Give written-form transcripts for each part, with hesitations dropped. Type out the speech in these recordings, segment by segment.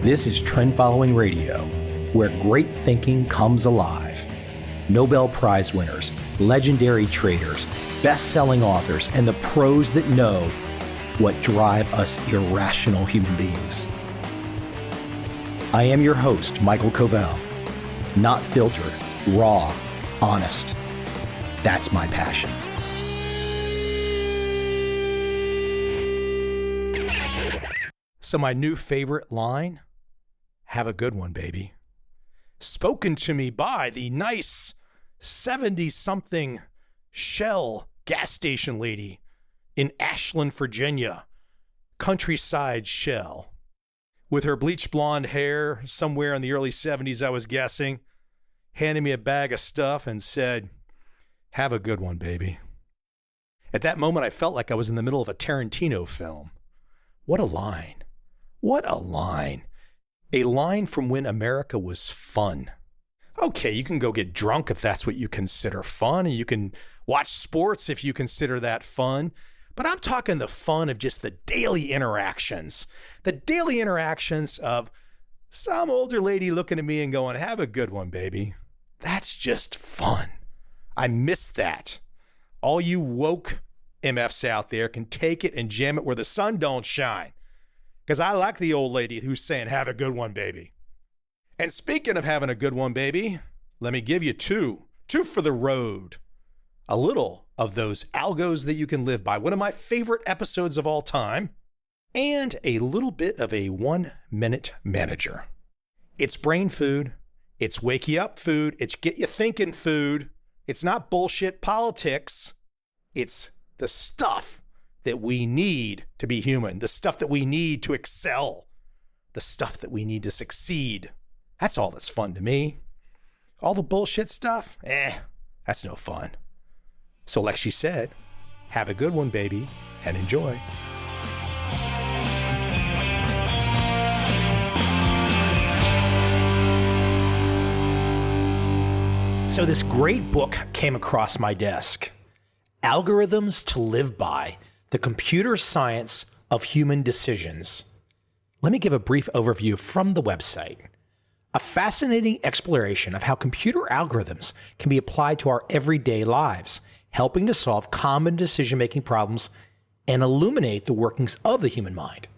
This is Trend Following Radio, where great thinking comes alive. Nobel Prize winners, legendary traders, best-selling authors, and the pros that know what drive us irrational human beings. I am your host, Michael Covel. Not filtered, raw, honest. That's my passion. So my new favorite line, have a good one, baby. Spoken to me by the nice 70-something Shell gas station lady in Ashland, Virginia, countryside Shell. With her bleached blonde hair, somewhere in the early 70s, I was guessing, handed me a bag of stuff and said, have a good one, baby. At that moment, I felt like I was in the middle of a Tarantino film. What a line. What a line. A line from when America was fun. Okay, you can go get drunk if that's what you consider fun, and you can watch sports if you consider that fun. But I'm talking the fun of just the daily interactions. The daily interactions of some older lady looking at me and going, have a good one, baby. That's just fun. I miss that. All you woke MFs out there can take it and jam it where the sun don't shine. Because I like the old lady who's saying, have a good one, baby. And speaking of having a good one, baby, let me give you two for the road. A little of those algos that you can live by, one of my favorite episodes of all time, and a little bit of a 1-minute manager. It's brain food. It's wake you up food. It's get you thinking food. It's not bullshit politics. It's the stuff that we need to be human, the stuff that we need to excel, the stuff that we need to succeed. That's all that's fun to me. All the bullshit stuff, that's no fun. So like she said, have a good one, baby, and enjoy. So this great book came across my desk, Algorithms to Live By, The Computer Science of Human Decisions. Let me give a brief overview from the website. A fascinating exploration of how computer algorithms can be applied to our everyday lives, helping to solve common decision-making problems and illuminate the workings of the human mind.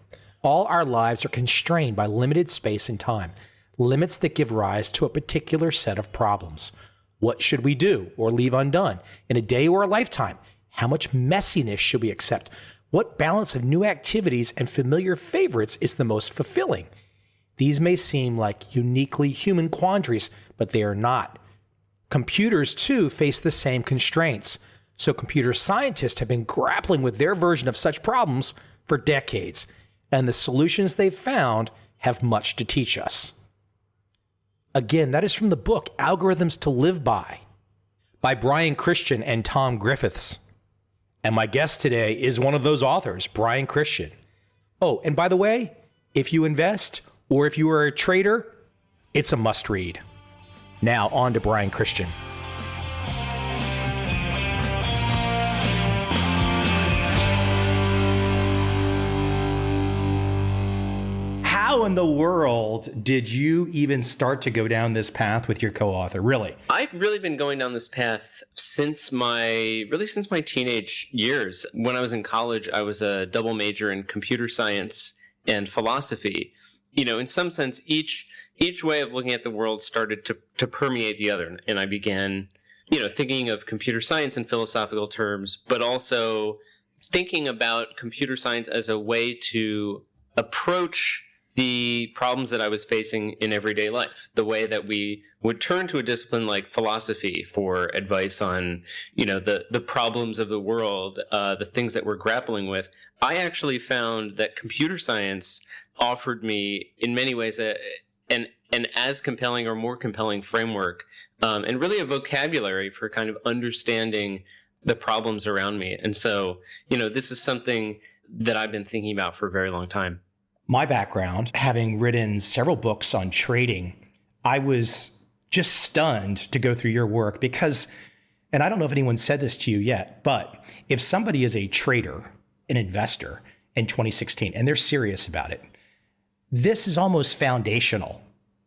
All our lives are constrained by limited space and time, limits that give rise to a particular set of problems. What should we do or leave undone in a day or a lifetime? How much messiness should we accept? What balance of new activities and familiar favorites is the most fulfilling? These may seem like uniquely human quandaries, but they are not. Computers, too, face the same constraints. So computer scientists have been grappling with their version of such problems for decades, and the solutions they've found have much to teach us. Again, that is from the book Algorithms to Live By Brian Christian and Tom Griffiths. And my guest today is one of those authors, Brian Christian. Oh, and by the way, if you invest or if you are a trader, it's a must read. Now on to Brian Christian. How in the world did you even start to go down this path with your co-author? Really? I've really been going down this path since my teenage years. When I was in college, I was a double major in computer science and philosophy. You know, in some sense, each way of looking at the world started to permeate the other. And I began, thinking of computer science in philosophical terms, but also thinking about computer science as a way to approach the problems that I was facing in everyday life, the way that we would turn to a discipline like philosophy for advice on, the problems of the world, the things that we're grappling with. I actually found that computer science offered me, in many ways, an as compelling or more compelling framework, and really a vocabulary for kind of understanding the problems around me. And so, this is something that I've been thinking about for a very long time. My background, having written several books on trading, I was just stunned to go through your work because, and I don't know if anyone said this to you yet, but if somebody is a trader, an investor in 2016, and they're serious about it, this is almost foundational,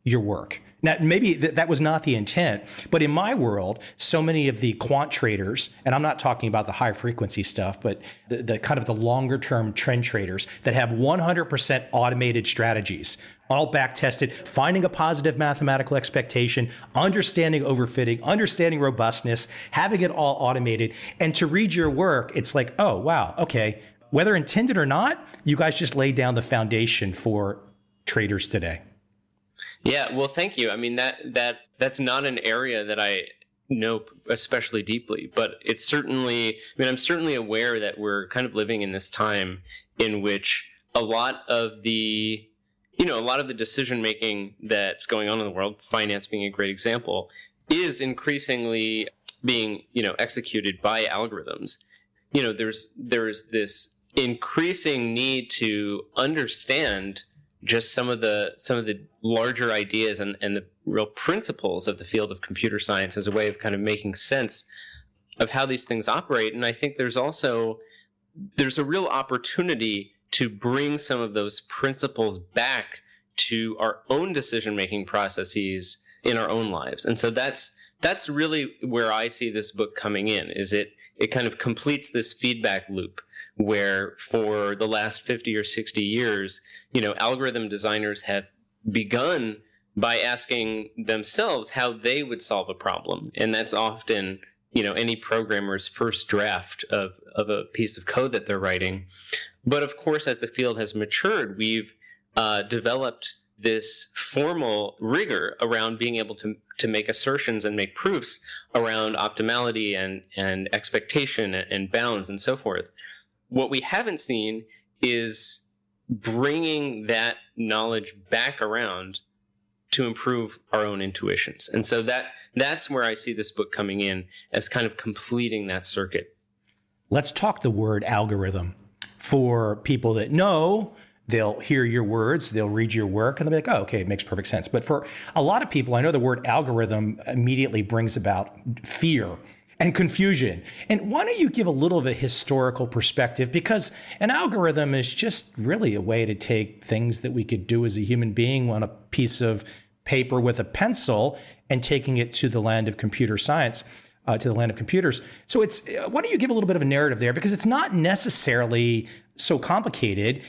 your work. Now, maybe that was not the intent, but in my world, so many of the quant traders, and I'm not talking about the high frequency stuff, but the kind of the longer term trend traders that have 100% automated strategies, all back tested, finding a positive mathematical expectation, understanding overfitting, understanding robustness, having it all automated. And to read your work, it's like, oh, wow, okay, whether intended or not, you guys just laid down the foundation for traders today. Yeah, well, thank you. I mean, that's not an area that I know especially deeply, but it's certainly, I mean, I'm certainly aware that we're kind of living in this time in which a lot of the decision making that's going on in the world, finance being a great example, is increasingly being, executed by algorithms. There's this increasing need to understand just some of the larger ideas and the real principles of the field of computer science as a way of kind of making sense of how these things operate. And I think there's a real opportunity to bring some of those principles back to our own decision-making processes in our own lives. And so that's really where I see this book coming in, is it kind of completes this feedback loop where for the last 50 or 60 years, algorithm designers have begun by asking themselves how they would solve a problem. And that's often, any programmer's first draft of a piece of code that they're writing. But of course, as the field has matured, we've developed this formal rigor around being able to make assertions and make proofs around optimality and expectation and bounds and so forth. What we haven't seen is bringing that knowledge back around to improve our own intuitions. And so that's where I see this book coming in as kind of completing that circuit. Let's talk the word algorithm. For people that know, they'll hear your words, they'll read your work, and they'll be like, oh, okay, it makes perfect sense. But for a lot of people, I know the word algorithm immediately brings about fear and confusion. And why don't you give a little of a historical perspective? Because an algorithm is just really a way to take things that we could do as a human being on a piece of paper with a pencil and taking it to the land of computer science, to the land of computers. So why don't you give a little bit of a narrative there? Because it's not necessarily so complicated.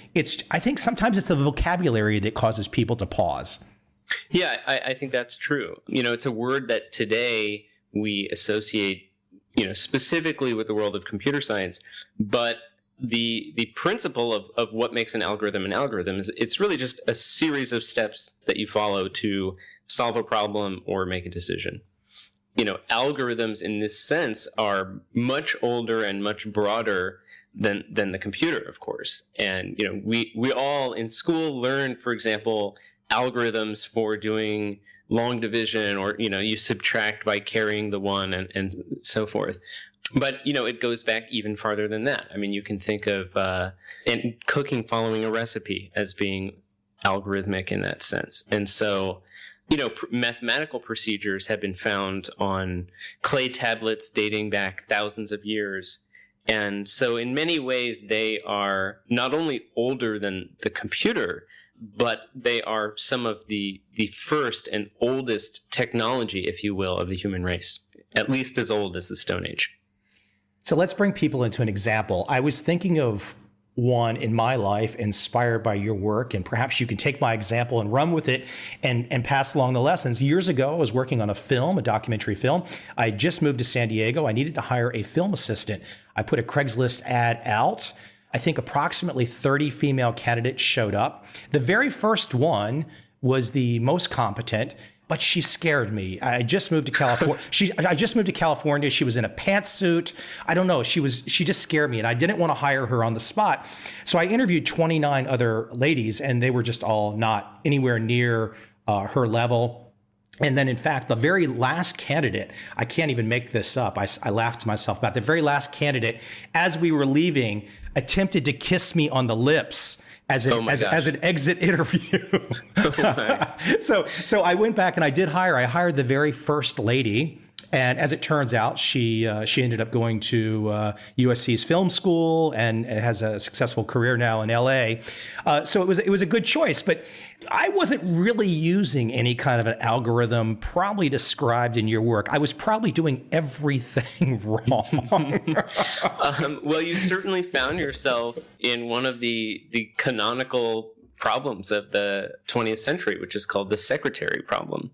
I think sometimes it's the vocabulary that causes people to pause. Yeah, I think that's true. It's a word that today we associate specifically with the world of computer science, but the principle of what makes an algorithm is it's really just a series of steps that you follow to solve a problem or make a decision. Algorithms in this sense are much older and much broader than the computer, of course. And we all in school learned, for example, algorithms for doing long division, or you subtract by carrying the one and so forth. But it goes back even farther than that. I mean, you can think of and cooking following a recipe as being algorithmic in that sense. And so mathematical procedures have been found on clay tablets dating back thousands of years. And so in many ways, they are not only older than the computer, but they are some of the first and oldest technology, if you will, of the human race, at least as old as the Stone Age. So let's bring people into an example. I was thinking of one in my life inspired by your work, and perhaps you can take my example and run with it and pass along the lessons. Years ago, I was working on a documentary film. I had just moved to San Diego. I needed to hire a film assistant. I put a Craigslist ad out. I think approximately 30 female candidates showed up. The very first one was the most competent, but she scared me. I just moved to California. She was in a pantsuit. I don't know. She just scared me, and I didn't want to hire her on the spot. So I interviewed 29 other ladies, and they were just all not anywhere near her level. And then, in fact, the very last candidate, I can't even make this up. I laughed to myself about the very last candidate, as we were leaving, attempted to kiss me on the lips as an exit interview. So I went back and I hired the very first lady. And as it turns out, she ended up going to USC's film school and has a successful career now in LA. So it was a good choice, but I wasn't really using any kind of an algorithm probably described in your work. I was probably doing everything wrong. Well, you certainly found yourself in one of the canonical problems of the 20th century, which is called the secretary problem.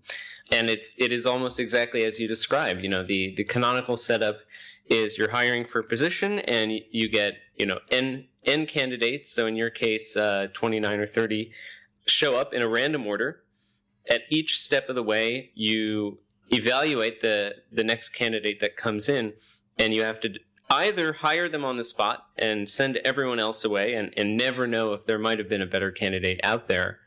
And it is almost exactly as you described. The canonical setup is you're hiring for a position and you get, N candidates. So in your case, 29 or 30 show up in a random order. At each step of the way, you evaluate the next candidate that comes in, and you have to either hire them on the spot and send everyone else away and never know if there might have been a better candidate out there,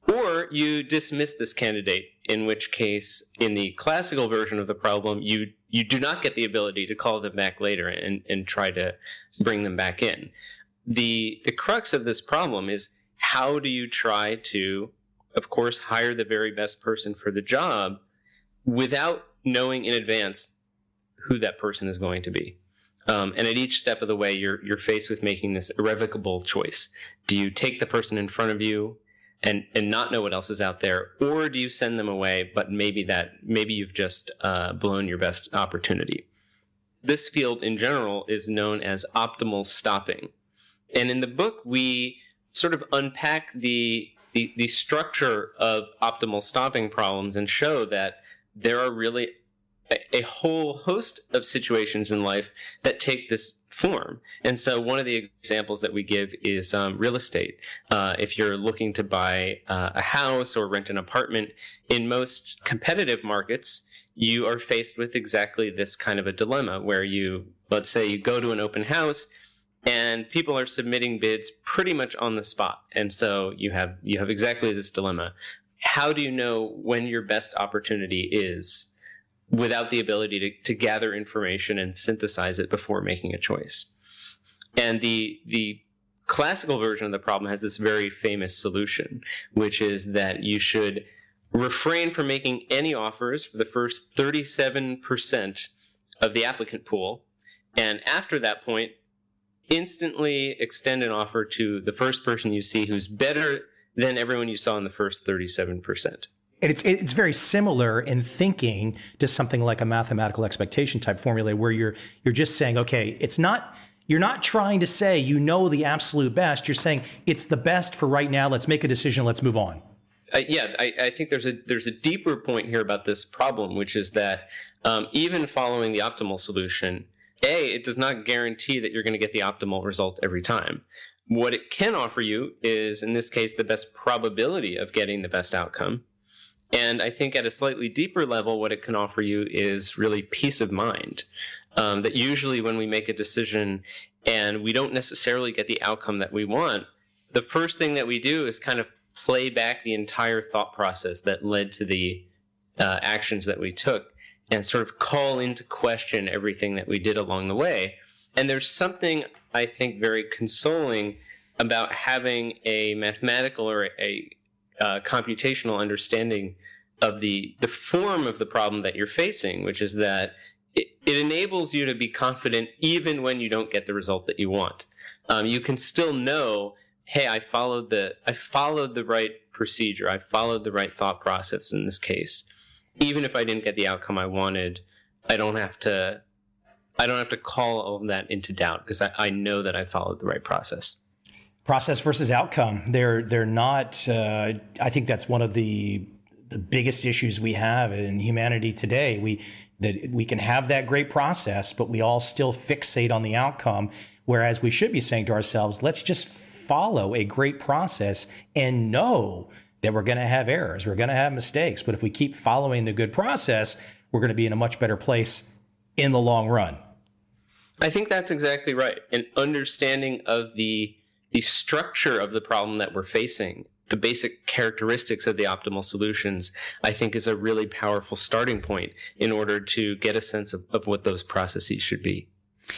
or you dismiss this candidate, in which case, in the classical version of the problem, you do not get the ability to call them back later and try to bring them back in. The crux of this problem is, how do you try to, of course, hire the very best person for the job without knowing in advance who that person is going to be? And at each step of the way, you're faced with making this irrevocable choice. Do you take the person in front of you and not know what else is out there, or do you send them away, but maybe you've just blown your best opportunity? This field in general is known as optimal stopping. And in the book, we sort of unpack the structure of optimal stopping problems and show that there are really a whole host of situations in life that take this form. And so one of the examples that we give is real estate. If you're looking to buy a house or rent an apartment, in most competitive markets, you are faced with exactly this kind of a dilemma where let's say you go to an open house and people are submitting bids pretty much on the spot. And so you have exactly this dilemma. How do you know when your best opportunity is without the ability to gather information and synthesize it before making a choice? And the classical version of the problem has this very famous solution, which is that you should refrain from making any offers for the first 37% of the applicant pool. And after that point, instantly extend an offer to the first person you see who's better than everyone you saw in the first 37%. And it's very similar in thinking to something like a mathematical expectation type formula, where you're just saying, okay, you're not trying to say the absolute best. You're saying it's the best for right now. Let's make a decision. Let's move on. I think there's a deeper point here about this problem, which is that even following the optimal solution, it does not guarantee that you're going to get the optimal result every time. What it can offer you is, in this case, the best probability of getting the best outcome. And I think at a slightly deeper level, what it can offer you is really peace of mind. That usually when we make a decision and we don't necessarily get the outcome that we want, the first thing that we do is kind of play back the entire thought process that led to the actions that we took, and sort of call into question everything that we did along the way. And there's something, I think, very consoling about having a mathematical or a computational understanding of the form of the problem that you're facing, which is that it enables you to be confident even when you don't get the result that you want. You can still know, hey, I followed the right procedure. I followed the right thought process in this case. Even if I didn't get the outcome I wanted, I don't have to call all of that into doubt, because I know that I followed the right process. Process versus outcome. They're not. I think that's one of the biggest issues we have in humanity today. We can have that great process, but we all still fixate on the outcome. Whereas we should be saying to ourselves, let's just follow a great process and know that we're going to have errors, we're going to have mistakes. But if we keep following the good process, we're going to be in a much better place in the long run. I think that's exactly right. An understanding of the structure of the problem that we're facing, the basic characteristics of the optimal solutions, I think is a really powerful starting point in order to get a sense of what those processes should be.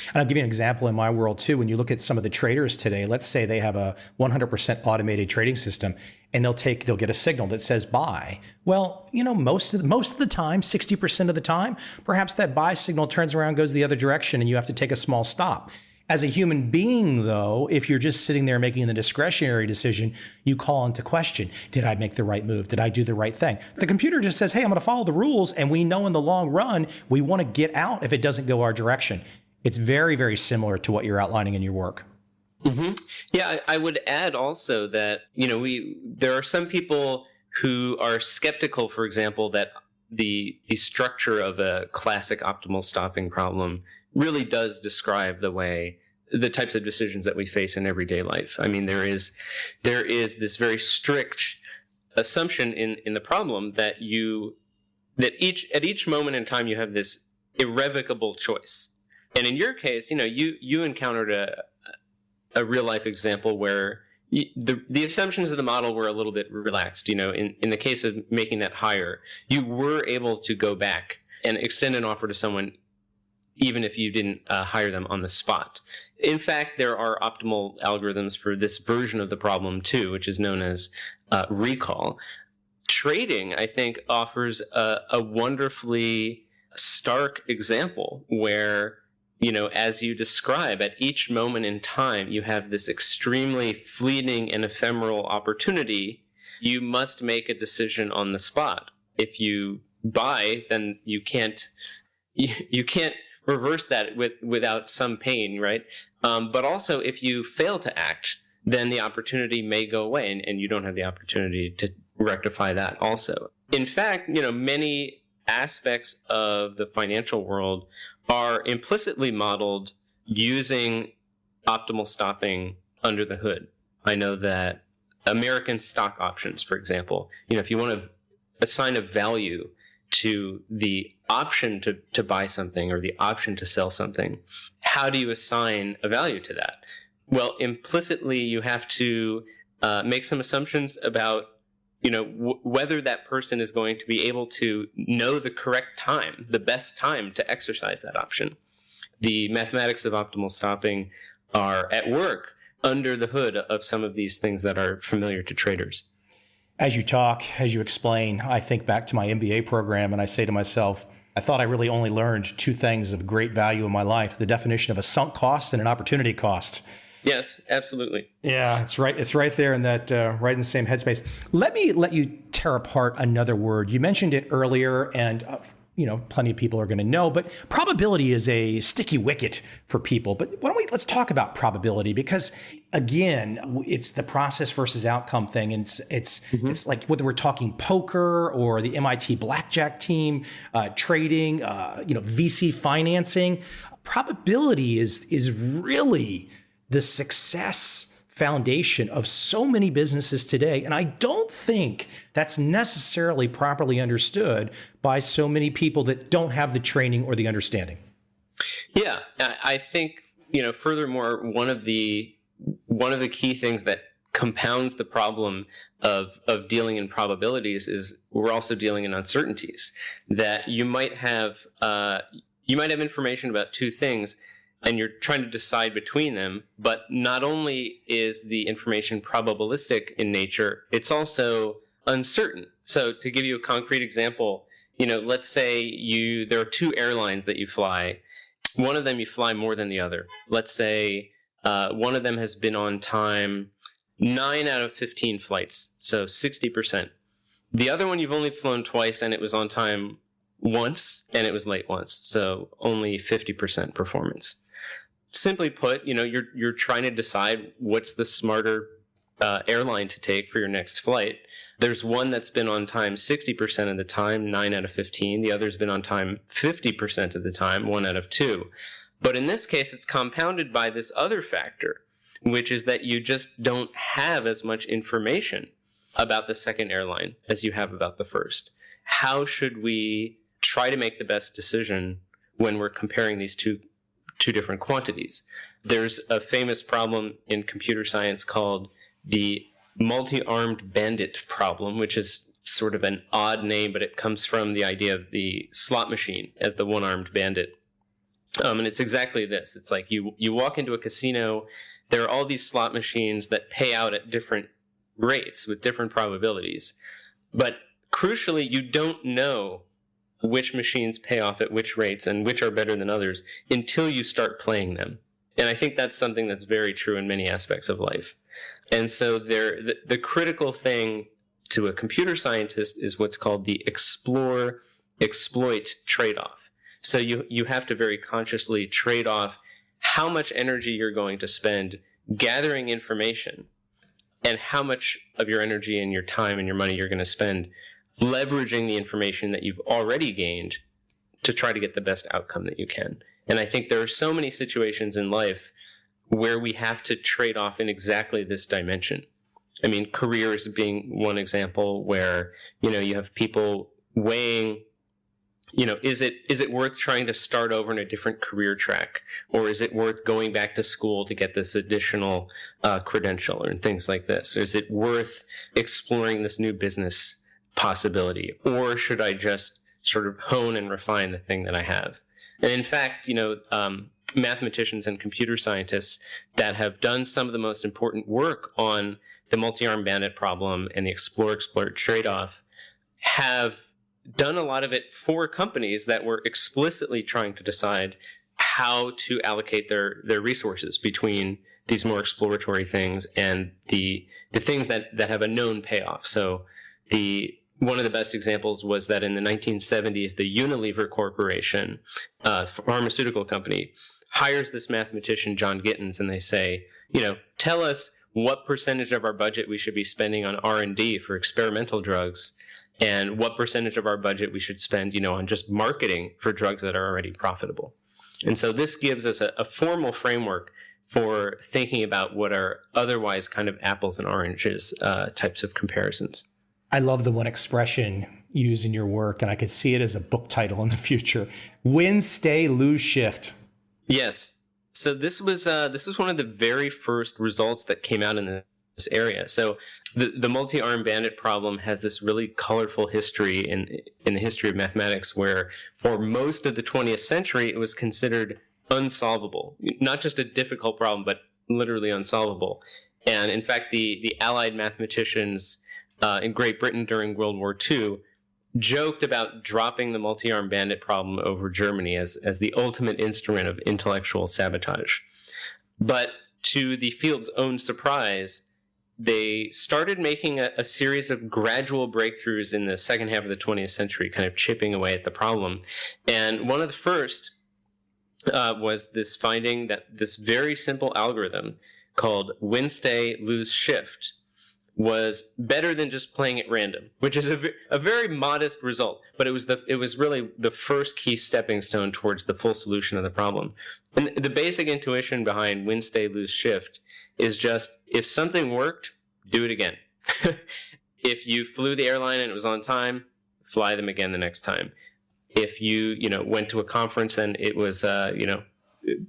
And I'll give you an example in my world too. When you look at some of the traders today, let's say they have a 100% automated trading system, and they'll get a signal that says buy. Well, most of the time, 60% of the time, perhaps that buy signal turns around, goes the other direction, and you have to take a small stop. As a human being, though, if you're just sitting there making the discretionary decision, you call into question, did I make the right move? Did I do the right thing? The computer just says, hey, I'm going to follow the rules. And we know in the long run, we want to get out if it doesn't go our direction. It's very, very similar to what you're outlining in your work. Mm-hmm. Yeah, I would add also that, there are some people who are skeptical, for example, that the structure of a classic optimal stopping problem really does describe the types of decisions that we face in everyday life. I mean, there is this very strict assumption in the problem that at each moment in time you have this irrevocable choice. And in your case, you encountered a real life example where the assumptions of the model were a little bit relaxed. In the case of making that higher, you were able to go back and extend an offer to someone even if you didn't hire them on the spot. In fact, there are optimal algorithms for this version of the problem too, which is known as recall. Trading, I think, offers a wonderfully stark example where, as you describe, at each moment in time, you have this extremely fleeting and ephemeral opportunity. You must make a decision on the spot. If you buy, then you can't reverse that without some pain, right? But also, if you fail to act, then the opportunity may go away, and you don't have the opportunity to rectify that also. In fact, many aspects of the financial world are implicitly modeled using optimal stopping under the hood. I know that American stock options, for example, if you want to assign a value to the option to buy something or the option to sell something, how do you assign a value to that? Well, implicitly, you have to make some assumptions about whether that person is going to be able to know the correct time, the best time to exercise that option. The mathematics of optimal stopping are at work under the hood of some of these things that are familiar to traders. As you talk, as you explain, I think back to my MBA program and I say to myself, I thought I really only learned two things of great value in my life, the definition of a sunk cost and an opportunity cost. Yes, absolutely. Yeah, it's right. It's right there in that, right in the same headspace. Let me let you tear apart another word. You mentioned it earlier, and plenty of people are going to know, but probability is a sticky wicket for people. But let's talk about probability, because again, it's the process versus outcome thing. And it's like whether we're talking poker or the MIT blackjack team, trading, VC financing, probability is really the success foundation of so many businesses today. And I don't think that's necessarily properly understood by so many people that don't have the training or the understanding. Yeah, I think, furthermore, one of the key things that compounds the problem of dealing in probabilities is we're also dealing in uncertainties. That you might have information about two things, and you're trying to decide between them, but not only is the information probabilistic in nature, it's also uncertain. So to give you a concrete example, let's say there are two airlines that you fly. One of them you fly more than the other. Let's say one of them has been on time 9 out of 15 flights, so 60%. The other one you've only flown twice, and it was on time once, and it was late once, so only 50% performance. Simply put, you're trying to decide what's the smarter airline to take for your next flight. There's one that's been on time 60% of the time, 9 out of 15. The other's been on time 50% of the time, 1 out of 2. But in this case, it's compounded by this other factor, which is that you just don't have as much information about the second airline as you have about the first. How should we try to make the best decision when we're comparing these two different quantities? There's a famous problem in computer science called the multi-armed bandit problem, which is sort of an odd name, but it comes from the idea of the slot machine as the one-armed bandit. And it's exactly this. It's like you walk into a casino, there are all these slot machines that pay out at different rates with different probabilities. But crucially, you don't know which machines pay off at which rates and which are better than others until you start playing them. And I think that's something that's very true in many aspects of life. And so the critical thing to a computer scientist is what's called the explore-exploit trade-off. So you have to very consciously trade off how much energy you're going to spend gathering information and how much of your energy and your time and your money you're going to spend leveraging the information that you've already gained to try to get the best outcome that you can. And I think there are so many situations in life where we have to trade off in exactly this dimension. I mean, careers being one example where, you have people weighing, is it worth trying to start over in a different career track? Or is it worth going back to school to get this additional credential and things like this? Is it worth exploring this new business possibility? Or should I just sort of hone and refine the thing that I have? And in fact, mathematicians and computer scientists that have done some of the most important work on the multi-armed bandit problem and the explore-exploit trade-off have done a lot of it for companies that were explicitly trying to decide how to allocate their resources between these more exploratory things and the things that have a known payoff. So one of the best examples was that in the 1970s, the Unilever Corporation, pharmaceutical company, hires this mathematician, John Gittins, and they say, tell us what percentage of our budget we should be spending on R&D for experimental drugs, and what percentage of our budget we should spend, on just marketing for drugs that are already profitable. And so this gives us a formal framework for thinking about what are otherwise kind of apples and oranges types of comparisons. I love the one expression used in your work, and I could see it as a book title in the future: win, stay, lose, shift. Yes. So this was one of the very first results that came out in this area. So the multi-armed bandit problem has this really colorful history in the history of mathematics, where for most of the 20th century it was considered unsolvable. Not just a difficult problem, but literally unsolvable. And in fact, the Allied mathematicians in Great Britain during World War II joked about dropping the multi-armed bandit problem over Germany as the ultimate instrument of intellectual sabotage. But to the field's own surprise, they started making a series of gradual breakthroughs in the second half of the 20th century, kind of chipping away at the problem. And one of the first was this finding that this very simple algorithm called win, stay, lose, shift was better than just playing at random, which is a very modest result, but it was really the first key stepping stone towards the full solution of the problem. And the basic intuition behind win, stay, lose, shift is just, if something worked, do it again. If you flew the airline and it was on time, fly them again the next time. If you went to a conference and it was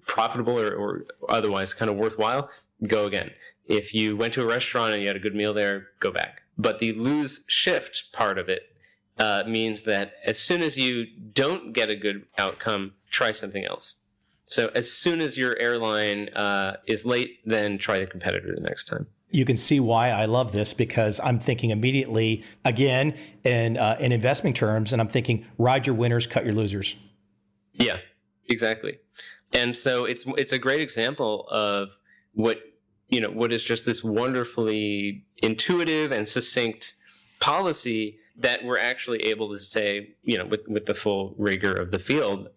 profitable or otherwise kind of worthwhile, go again. If you went to a restaurant and you had a good meal there, go back. But the lose shift part of it means that as soon as you don't get a good outcome, try something else. So as soon as your airline is late, then try the competitor the next time. You can see why I love this, because I'm thinking immediately, again, in investment terms, and I'm thinking, ride your winners, cut your losers. Yeah, exactly. And so it's a great example of what is just this wonderfully intuitive and succinct policy that we're actually able to say, with the full rigor of the field,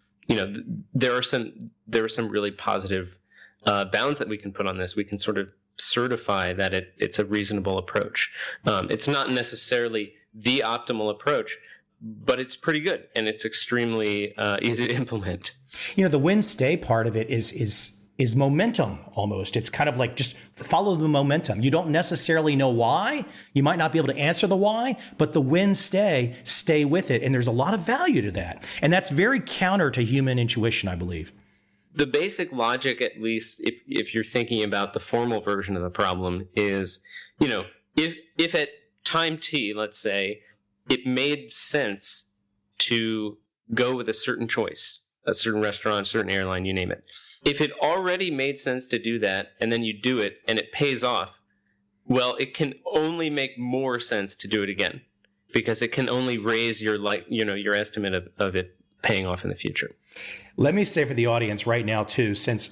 there are some really positive bounds that we can put on this. We can sort of certify that it's a reasonable approach. It's not necessarily the optimal approach, but it's pretty good, and it's extremely easy to implement. The win-stay part of it is momentum almost. It's kind of like just follow the momentum. You don't necessarily know why. You might not be able to answer the why, but the stay with it. And there's a lot of value to that. And that's very counter to human intuition, I believe. The basic logic, at least if you're thinking about the formal version of the problem, is, if at time t, let's say, it made sense to go with a certain choice, a certain restaurant, a certain airline, you name it. If it already made sense to do that and then you do it and it pays off, well, it can only make more sense to do it again because it can only raise your your estimate of it paying off in the future. Let me say for the audience right now too, since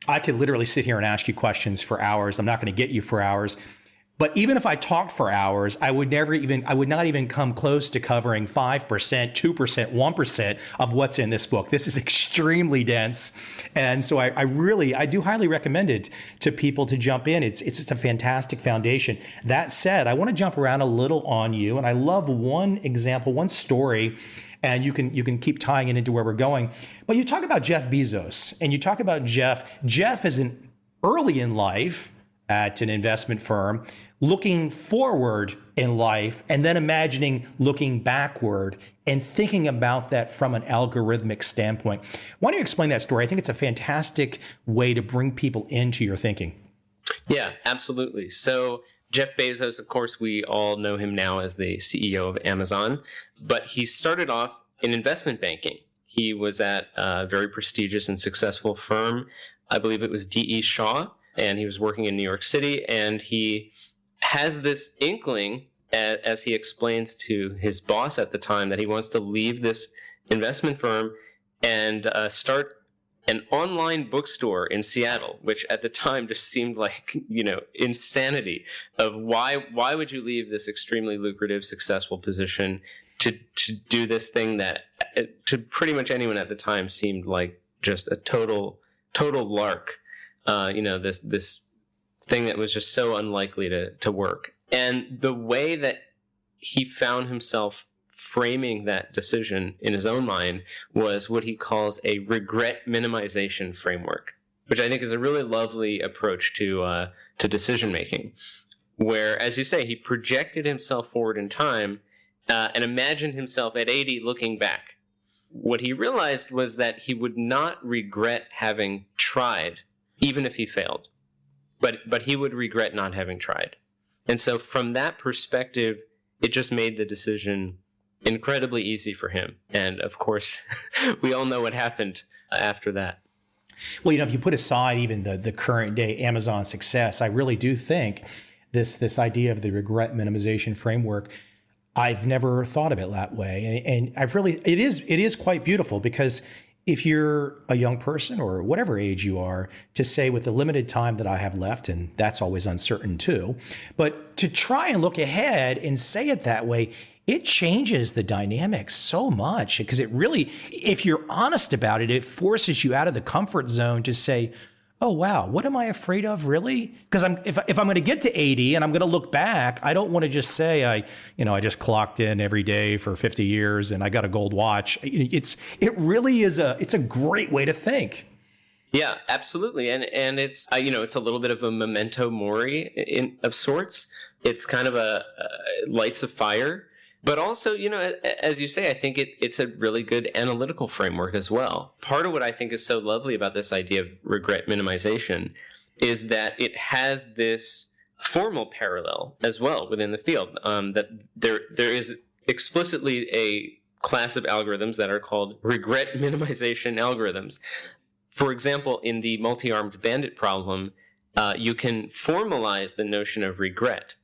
I could literally sit here and ask you questions for hours, I'm not going to get you for hours. But even if I talked for hours, I would not even come close to covering 5%, 2%, 1% of what's in this book. This is extremely dense. And so I do highly recommend it to people to jump in. It's just a fantastic foundation. That said, I want to jump around a little on you. And I love one example, one story, and you can keep tying it into where we're going. But you talk about Jeff Bezos, and you talk about Jeff. Jeff is early in life at an investment firm, looking forward in life and then imagining looking backward and thinking about that from an algorithmic standpoint. Why don't you explain that story? I think it's a fantastic way to bring people into your thinking. Yeah, absolutely. So Jeff Bezos, of course, we all know him now as the CEO of Amazon, but he started off in investment banking. He was at a very prestigious and successful firm. I believe it was D.E. Shaw, and he was working in New York City, and he has this inkling, as he explains to his boss at the time, that he wants to leave this investment firm and start an online bookstore in Seattle, which at the time just seemed like, insanity of why would you leave this extremely lucrative, successful position to do this thing that to pretty much anyone at the time seemed like just a total lark. This thing that was just so unlikely to work. And the way that he found himself framing that decision in his own mind was what he calls a regret minimization framework, which I think is a really lovely approach to decision making, where, as you say, he projected himself forward in time and imagined himself at 80 looking back. What he realized was that he would not regret having tried, even if he failed. But he would regret not having tried. And so from that perspective, it just made the decision incredibly easy for him. And of course, we all know what happened after that. Well, if you put aside even the current day Amazon success, I really do think this idea of the regret minimization framework, I've never thought of it that way. And it is quite beautiful, because if you're a young person or whatever age you are, to say with the limited time that I have left, and that's always uncertain too, but to try and look ahead and say it that way, it changes the dynamics so much, because it really, if you're honest about it, it forces you out of the comfort zone to say, oh, wow, what am I afraid of, really? Because if I'm going to get to 80 and I'm going to look back, I don't want to just say I just clocked in every day for 50 years and I got a gold watch. It really is it's a great way to think. Yeah, absolutely. And it's, it's a little bit of a memento mori of sorts. It's kind of a lights a fire. But also, as you say, I think it's a really good analytical framework as well. Part of what I think is so lovely about this idea of regret minimization is that it has this formal parallel as well within the field. That there is explicitly a class of algorithms that are called regret minimization algorithms. For example, in the multi-armed bandit problem, you can formalize the notion of regret.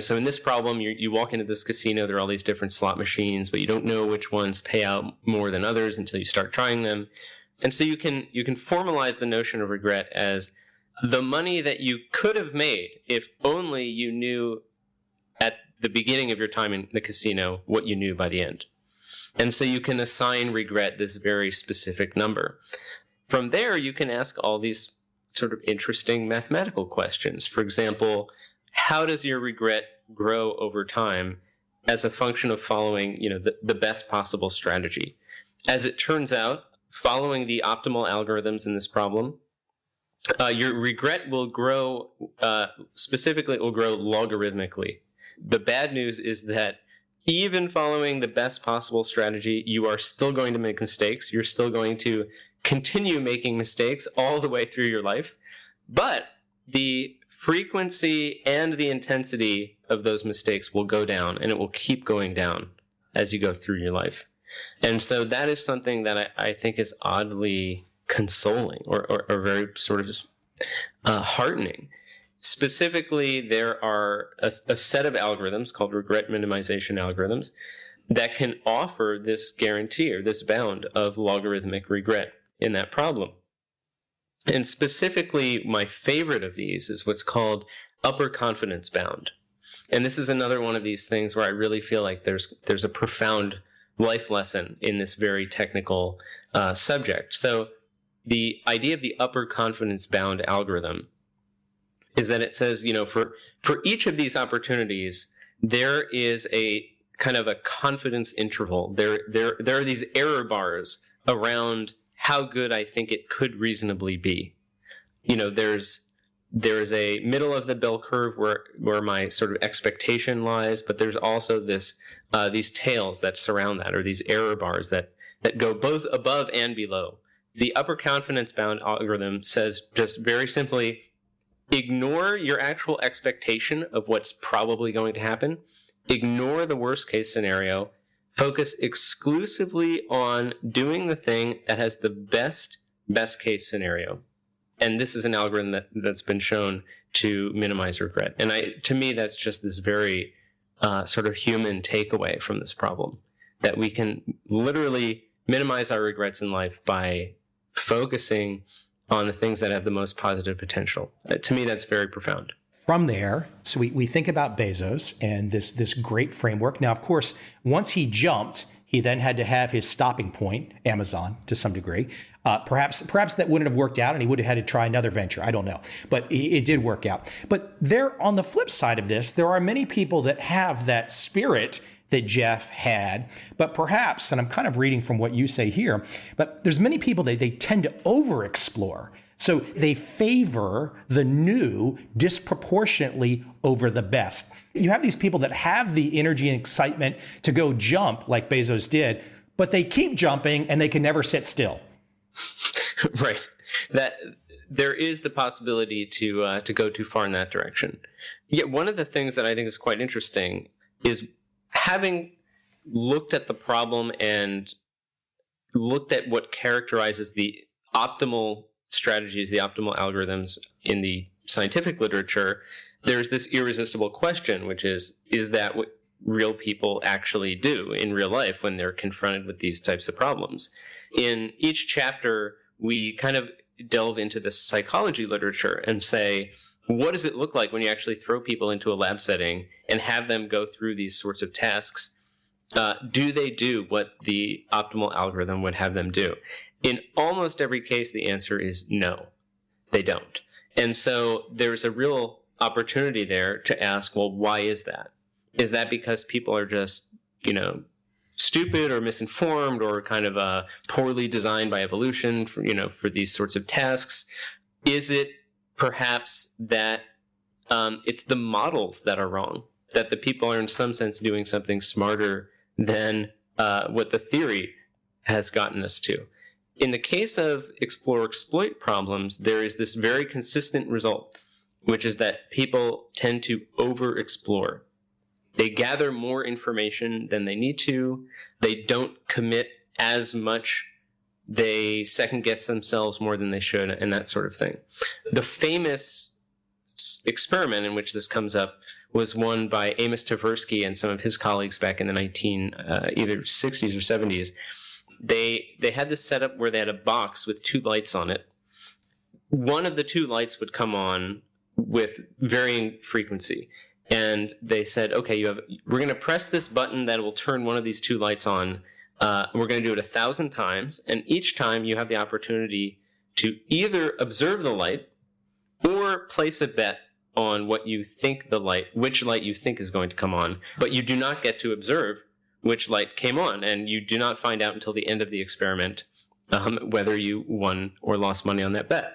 So in this problem, you walk into this casino, there are all these different slot machines, but you don't know which ones pay out more than others until you start trying them. And so you can formalize the notion of regret as the money that you could have made if only you knew at the beginning of your time in the casino what you knew by the end. And so you can assign regret this very specific number. From there, you can ask all these sort of interesting mathematical questions. For example, how does your regret grow over time as a function of following, the best possible strategy? As it turns out, following the optimal algorithms in this problem, your regret will grow, specifically, it will grow logarithmically. The bad news is that even following the best possible strategy, you are still going to make mistakes. You're still going to continue making mistakes all the way through your life. But the frequency and the intensity of those mistakes will go down, and it will keep going down as you go through your life. And so that is something that I think is oddly consoling or very sort of heartening. Specifically, there are a set of algorithms called regret minimization algorithms that can offer this guarantee or this bound of logarithmic regret in that problem. And specifically, my favorite of these is what's called upper confidence bound. And this is another one of these things where I really feel like there's a profound life lesson in this very technical subject. So the idea of the upper confidence bound algorithm is that it says, for each of these opportunities, there is a kind of a confidence interval. There are these error bars around how good I think it could reasonably be. There's a middle of the bell curve where my sort of expectation lies, but there's also these tails that surround that, or these error bars that go both above and below. The upper confidence bound algorithm says just very simply, ignore your actual expectation of what's probably going to happen. Ignore the worst case scenario. Focus exclusively on doing the thing that has the best case scenario. And this is an algorithm that's been shown to minimize regret. And to me, that's just this very sort of human takeaway from this problem, that we can literally minimize our regrets in life by focusing on the things that have the most positive potential. To me, that's very profound. From there, so we think about Bezos and this great framework. Now, of course, once he jumped, he then had to have his stopping point, Amazon, to some degree. Perhaps that wouldn't have worked out and he would have had to try another venture. I don't know. But it did work out. But there, on the flip side of this, there are many people that have that spirit that Jeff had, but perhaps, and I'm kind of reading from what you say here, but there's many people that they tend to overexplore. So they favor the new disproportionately over the best. You have these people that have the energy and excitement to go jump like Bezos did, but they keep jumping and they can never sit still. Right. That there is the possibility to go too far in that direction. Yet one of the things that I think is quite interesting is having looked at the problem and looked at what characterizes the optimal strategies, the optimal algorithms in the scientific literature, there's this irresistible question, which is that what real people actually do in real life when they're confronted with these types of problems? In each chapter, we kind of delve into the psychology literature and say, what does it look like when you actually throw people into a lab setting and have them go through these sorts of tasks? Do they do what the optimal algorithm would have them do? In almost every case, the answer is no, they don't. And so there's a real opportunity there to ask, well, why is that? Is that because people are just, stupid or misinformed or kind of poorly designed by evolution for these sorts of tasks? Is it perhaps that it's the models that are wrong, that the people are in some sense doing something smarter than what the theory has gotten us to? In the case of explore-exploit problems, there is this very consistent result, which is that people tend to over-explore. They gather more information than they need to. They don't commit as much. They second-guess themselves more than they should, and that sort of thing. The famous experiment in which this comes up was one by Amos Tversky and some of his colleagues back in the either 60s or 70s. They had this setup where they had a box with two lights on it. One of the two lights would come on with varying frequency. And they said, okay, we're going to press this button that will turn one of these two lights on. We're going to do it 1,000 times. And each time you have the opportunity to either observe the light or place a bet on which light you think is going to come on. But you do not get to observe which light came on, and you do not find out until the end of the experiment whether you won or lost money on that bet.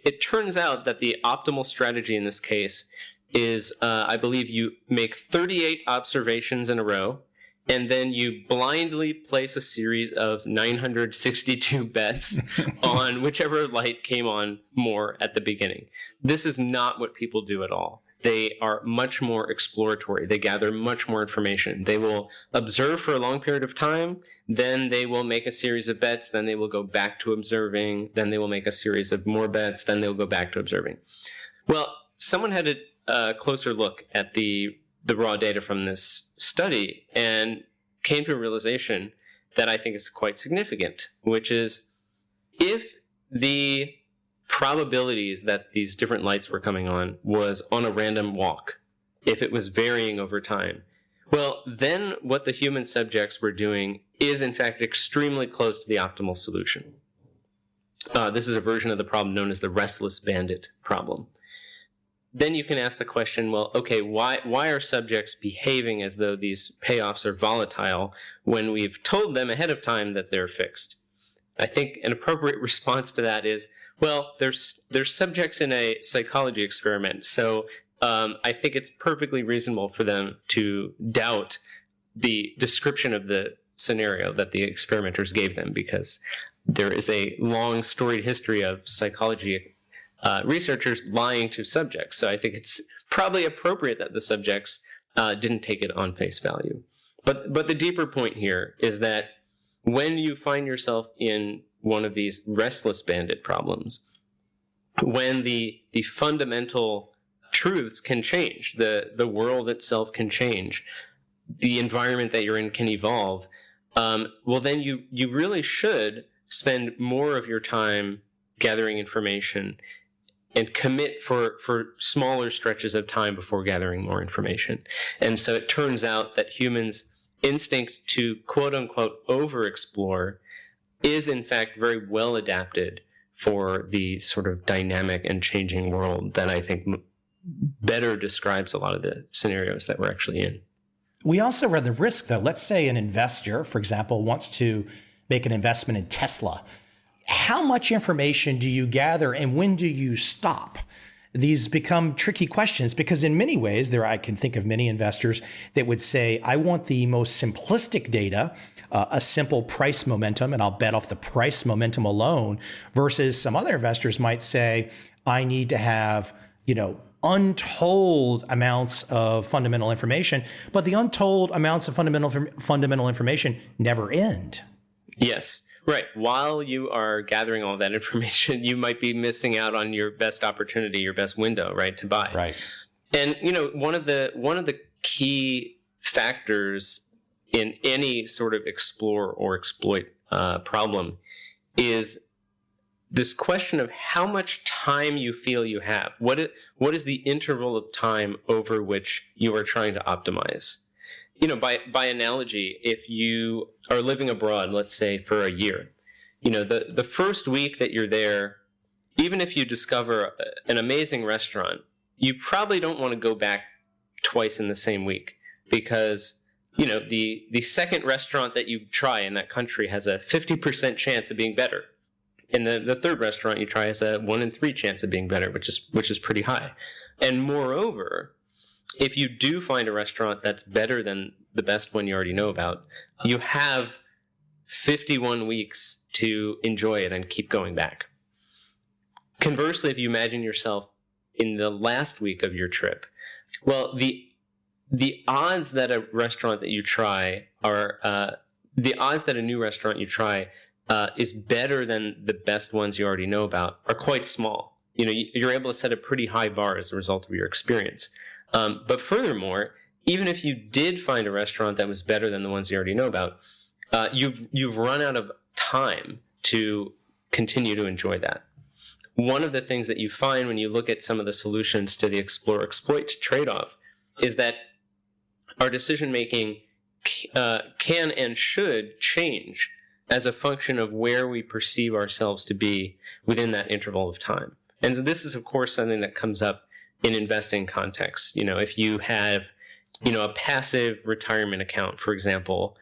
It turns out that the optimal strategy in this case is, I believe, you make 38 observations in a row, and then you blindly place a series of 962 bets on whichever light came on more at the beginning. This is not what people do at all. They are much more exploratory. They gather much more information. They will observe for a long period of time. Then they will make a series of bets. Then they will go back to observing. Then they will make a series of more bets. Then they'll go back to observing. Well, someone had a closer look at the raw data from this study and came to a realization that I think is quite significant, which is if the probabilities that these different lights were coming on was on a random walk, if it was varying over time, well, then what the human subjects were doing is, in fact, extremely close to the optimal solution. This is a version of the problem known as the restless bandit problem. Then you can ask the question, well, okay, why are subjects behaving as though these payoffs are volatile when we've told them ahead of time that they're fixed? I think an appropriate response to that is, well, there's subjects in a psychology experiment, so I think it's perfectly reasonable for them to doubt the description of the scenario that the experimenters gave them, because there is a long storied history of psychology researchers lying to subjects. So I think it's probably appropriate that the subjects didn't take it on face value. But the deeper point here is that when you find yourself in one of these restless bandit problems, when the fundamental truths can change, the world itself can change, the environment that you're in can evolve, well, then you really should spend more of your time gathering information and commit for smaller stretches of time before gathering more information. And so it turns out that humans' instinct to quote-unquote over-explore is in fact very well adapted for the sort of dynamic and changing world that I think better describes a lot of the scenarios that we're actually in. We also run the risk, though. Let's say an investor, for example, wants to make an investment in Tesla. How much information do you gather and when do you stop? These become tricky questions because in many ways, I can think of many investors that would say, I want the most simplistic data, a simple price momentum, and I'll bet off the price momentum alone, versus some other investors might say, I need to have, untold amounts of fundamental information, but the untold amounts of fundamental information never end. Yes. Right. While you are gathering all that information, you might be missing out on your best opportunity, your best window, right, to buy. Right. And one of the key factors in any sort of explore or exploit problem is this question of how much time you feel you have. What is the interval of time over which you are trying to optimize? By analogy, if you are living abroad, let's say for a year, the first week that you're there, even if you discover an amazing restaurant, you probably don't want to go back twice in the same week because, the second restaurant that you try in that country has a 50% chance of being better. And the third restaurant you try has a 1 in 3 chance of being better, which is pretty high. And moreover, if you do find a restaurant that's better than the best one you already know about, you have 51 weeks to enjoy it and keep going back. Conversely, if you imagine yourself in the last week of your trip, well, the odds that a restaurant that you try are the odds that a new restaurant you try is better than the best ones you already know about are quite small. You're able to set a pretty high bar as a result of your experience. But furthermore, even if you did find a restaurant that was better than the ones you already know about, you've run out of time to continue to enjoy that. One of the things that you find when you look at some of the solutions to the explore-exploit trade-off is that our decision-making can and should change as a function of where we perceive ourselves to be within that interval of time. And this is, of course, something that comes up in investing contexts. If you have, a passive retirement account, for example,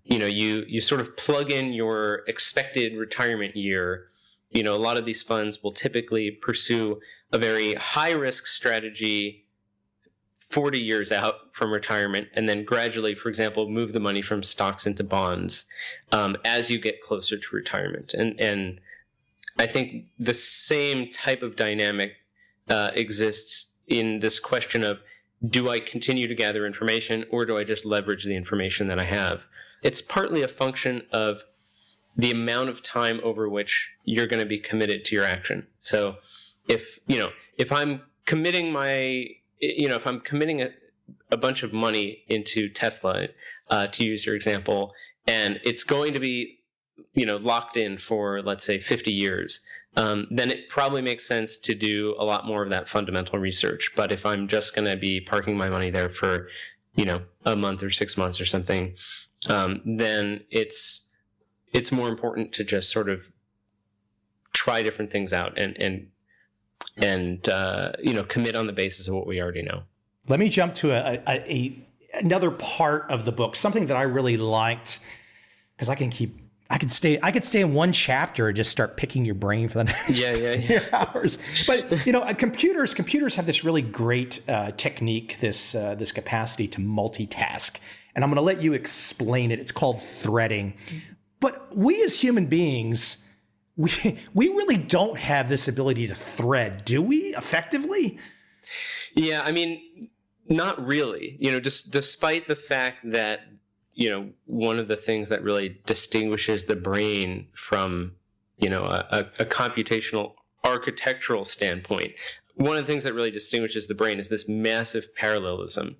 you sort of plug in your expected retirement year. A lot of these funds will typically pursue a very high risk strategy 40 years out from retirement and then gradually, for example, move the money from stocks into bonds as you get closer to retirement. And I think the same type of dynamic exists in this question of, do I continue to gather information or do I just leverage the information that I have? It's partly a function of the amount of time over which you're going to be committed to your action. So if I'm committing if I'm committing a bunch of money into Tesla, to use your example, and it's going to be, locked in for, let's say, 50 years, then it probably makes sense to do a lot more of that fundamental research. But if I'm just going to be parking my money there for, a month or 6 months or something, then it's more important to just sort of try different things out and commit on the basis of what we already know. Let me jump to another part of the book, something that I really liked, because I could stay in one chapter and just start picking your brain for the next hours. But computers have this really great technique, this capacity to multitask, and I'm going to let you explain it. It's called threading. But we as human beings, we really don't have this ability to thread, do we? Effectively? Yeah, I mean, not really. Just despite the fact that one of the things that really distinguishes the brain from, a computational architectural standpoint, one of the things that really distinguishes the brain is this massive parallelism.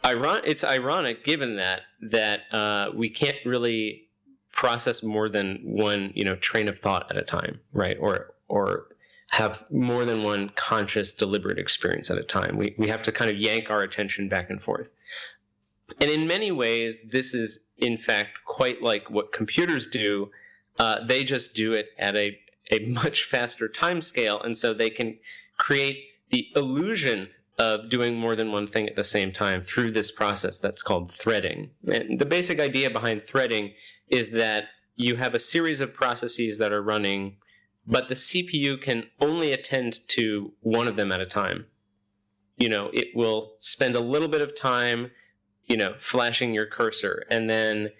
It's ironic, given that we can't really process more than one, train of thought at a time, right? Or have more than one conscious, deliberate experience at a time. We have to kind of yank our attention back and forth. And in many ways, this is, in fact, quite like what computers do. They just do it at a much faster time scale, and so they can create the illusion of doing more than one thing at the same time through this process that's called threading. And the basic idea behind threading is that you have a series of processes that are running, but the CPU can only attend to one of them at a time. It will spend a little bit of time, flashing your cursor, and then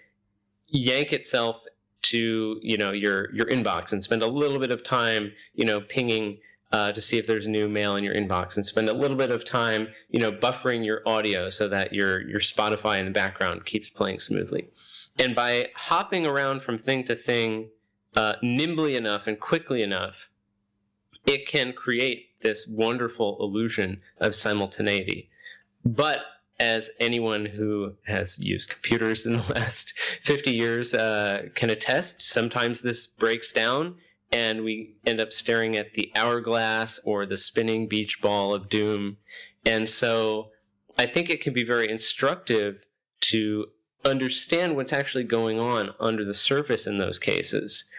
yank itself to, your inbox, and spend a little bit of time, pinging to see if there's new mail in your inbox, and spend a little bit of time, buffering your audio so that your Spotify in the background keeps playing smoothly. And by hopping around from thing to thing nimbly enough and quickly enough, it can create this wonderful illusion of simultaneity. But as anyone who has used computers in the last 50 years can attest, sometimes this breaks down and we end up staring at the hourglass or the spinning beach ball of doom. And so I think it can be very instructive to understand what's actually going on under the surface in those cases,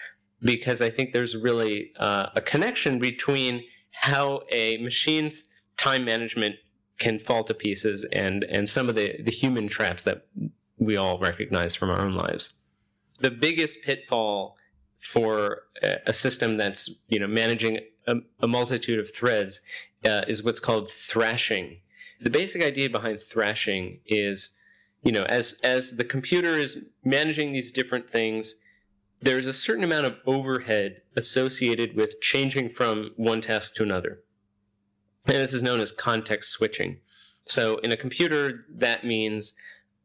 because I think there's really a connection between how a machine's time management can fall to pieces and some of the human traps that we all recognize from our own lives. The biggest pitfall for a system that's managing a multitude of threads is what's called thrashing. The basic idea behind thrashing is, as the computer is managing these different things, there's a certain amount of overhead associated with changing from one task to another. And this is known as context switching. So in a computer, that means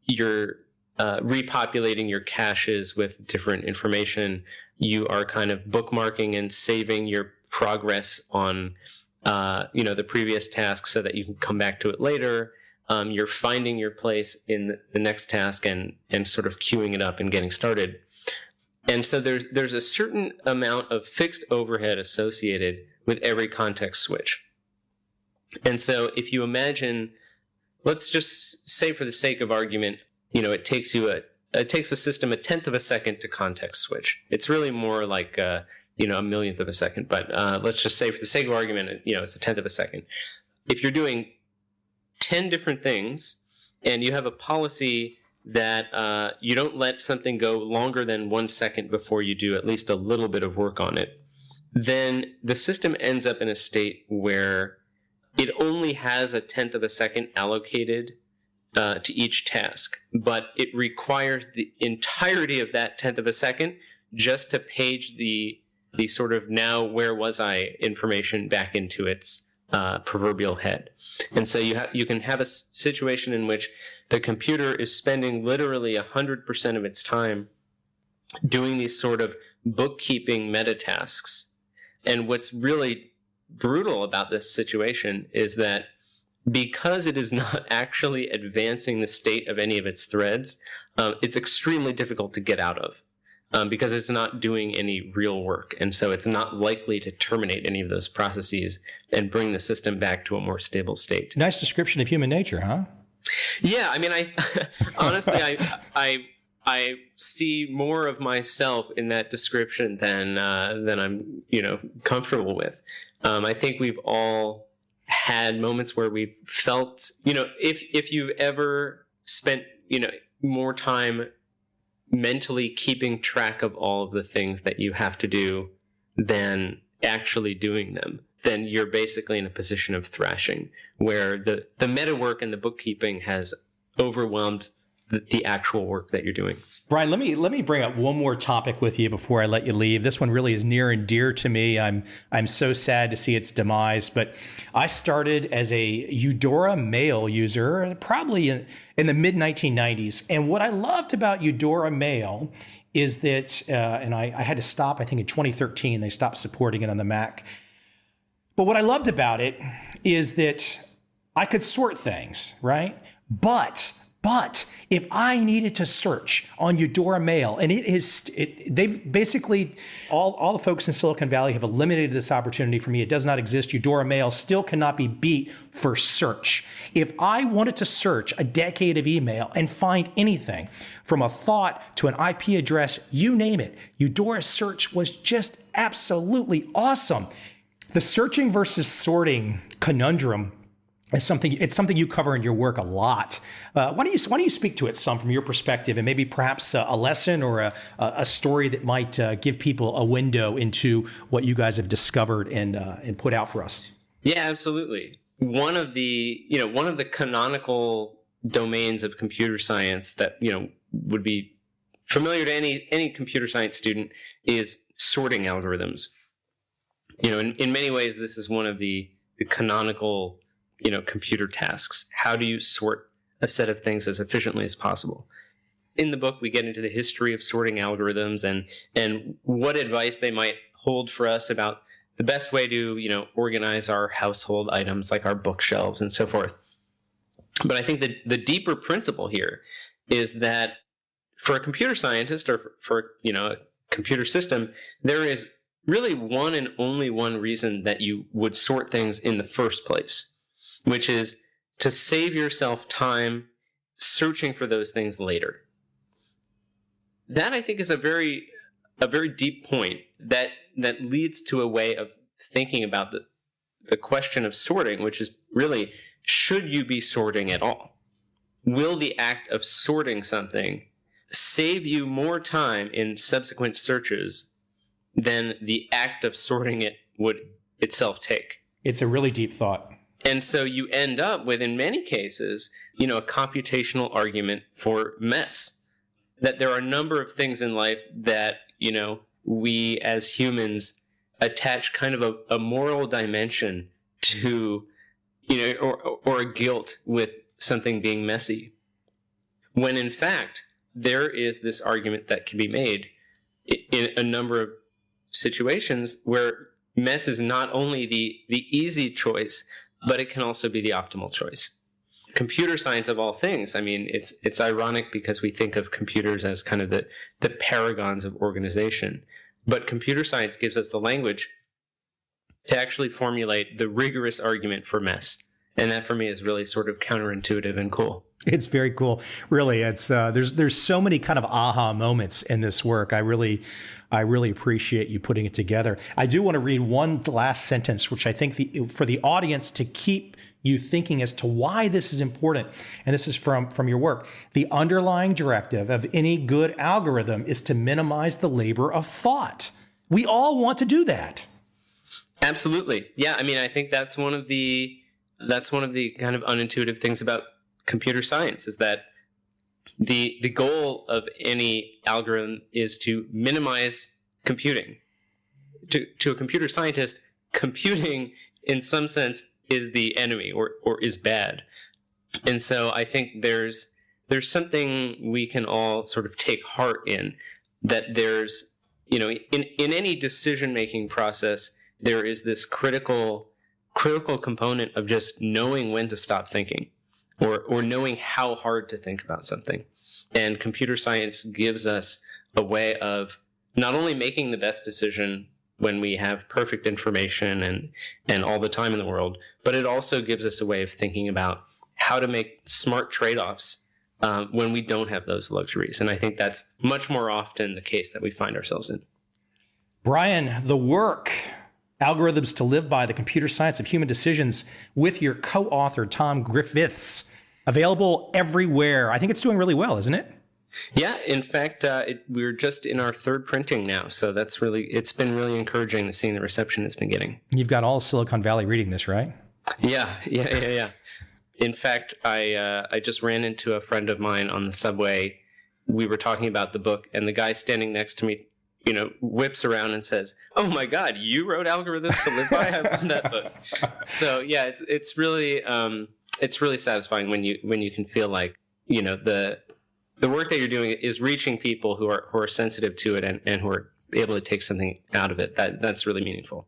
you're repopulating your caches with different information. You are kind of bookmarking and saving your progress on the previous task so that you can come back to it later. You're finding your place in the next task and sort of queuing it up and getting started. And so there's a certain amount of fixed overhead associated with every context switch. And so if you imagine, let's just say for the sake of argument, it takes the system 1/10 of a second to context switch. It's really more like a 1/1000th of a second, but let's just say for the sake of argument, it's 1/10 of a second. If you're doing 10 different things and you have a policy that you don't let something go longer than 1 second before you do at least a little bit of work on it, then the system ends up in a state where it only has 1/10 of a second allocated to each task, but it requires the entirety of that 1/10 of a second just to page the sort of now where was I information back into its proverbial head. And so you can have a situation in which the computer is spending literally 100% of its time doing these sort of bookkeeping meta tasks. And what's really brutal about this situation is that because it is not actually advancing the state of any of its threads, it's extremely difficult to get out of. Because it's not doing any real work. And so it's not likely to terminate any of those processes and bring the system back to a more stable state. Nice description of human nature, huh? Yeah, I mean, I honestly, I see more of myself in that description than I'm, comfortable with. I think we've all had moments where we've felt, if you've ever spent, more time mentally keeping track of all of the things that you have to do than actually doing them, then you're basically in a position of thrashing, where the meta work and the bookkeeping has overwhelmed the actual work that you're doing. Brian, let me bring up one more topic with you before I let you leave. This one really is near and dear to me. I'm so sad to see its demise, but I started as a Eudora Mail user probably in the mid 1990s. And what I loved about Eudora Mail is that, and I had to stop, I think in 2013, they stopped supporting it on the Mac. But what I loved about it is that I could sort things, right? But if I needed to search on Eudora Mail, and they've basically, all the folks in Silicon Valley have eliminated this opportunity for me. It does not exist. Eudora Mail still cannot be beat for search. If I wanted to search a decade of email and find anything from a thought to an IP address, you name it, Eudora Search was just absolutely awesome. The searching versus sorting conundrum is something you cover in your work a lot. Why don't you speak to it some from your perspective, and maybe perhaps a lesson or a story that might give people a window into what you guys have discovered and put out for us? Yeah, absolutely. One of the canonical domains of computer science that would be familiar to any computer science student is sorting algorithms. In many ways, this is one of the canonical computer tasks. How do you sort a set of things as efficiently as possible? In the book, we get into the history of sorting algorithms and what advice they might hold for us about the best way to, organize our household items like our bookshelves and so forth. But I think that the deeper principle here is that for a computer scientist or for a computer system, there is really one and only one reason that you would sort things in the first place, which is to save yourself time searching for those things later. That, I think, is a very deep point that leads to a way of thinking about the question of sorting, which is really, should you be sorting at all? Will the act of sorting something save you more time in subsequent searches than the act of sorting it would itself take? It's a really deep thought. And so you end up with, in many cases, a computational argument for mess. That there are a number of things in life that, we as humans attach kind of a moral dimension to, or a guilt with something being messy. When in fact, there is this argument that can be made in a number of situations where mess is not only the easy choice, but it can also be the optimal choice. Computer science, of all things, I mean, it's ironic because we think of computers as kind of the paragons of organization. But computer science gives us the language to actually formulate the rigorous argument for mess. And that, for me, is really sort of counterintuitive and cool. It's very cool. Really, it's there's so many kind of aha moments in this work. I really appreciate you putting it together. I do want to read one last sentence, which I think for the audience to keep you thinking as to why this is important. And this is from your work. The underlying directive of any good algorithm is to minimize the labor of thought. We all want to do that. Absolutely. Yeah. I mean, I think that's one of the kind of unintuitive things about computer science is that the goal of any algorithm is to minimize computing. To a computer scientist, computing in some sense is the enemy or is bad. And so I think there's something we can all sort of take heart in, that there's, in any decision-making process, there is this critical component of just knowing when to stop thinking, or knowing how hard to think about something. And computer science gives us a way of not only making the best decision when we have perfect information and all the time in the world, but it also gives us a way of thinking about how to make smart trade-offs when we don't have those luxuries. And I think that's much more often the case that we find ourselves in. Brian, the work, Algorithms to Live By, The Computer Science of Human Decisions, with your co-author, Tom Griffiths, available everywhere. I think it's doing really well, isn't it? Yeah, in fact, we're just in our third printing now, so it's been really encouraging to see the reception it's been getting. You've got all Silicon Valley reading this, right? Yeah. In fact, I just ran into a friend of mine on the subway. We were talking about the book, and the guy standing next to me, whips around and says, "Oh my God, you wrote Algorithms to Live By? I love that book." So yeah, it's really satisfying when you can feel like the work that you're doing is reaching people who are sensitive to it and who are able to take something out of it. That's really meaningful.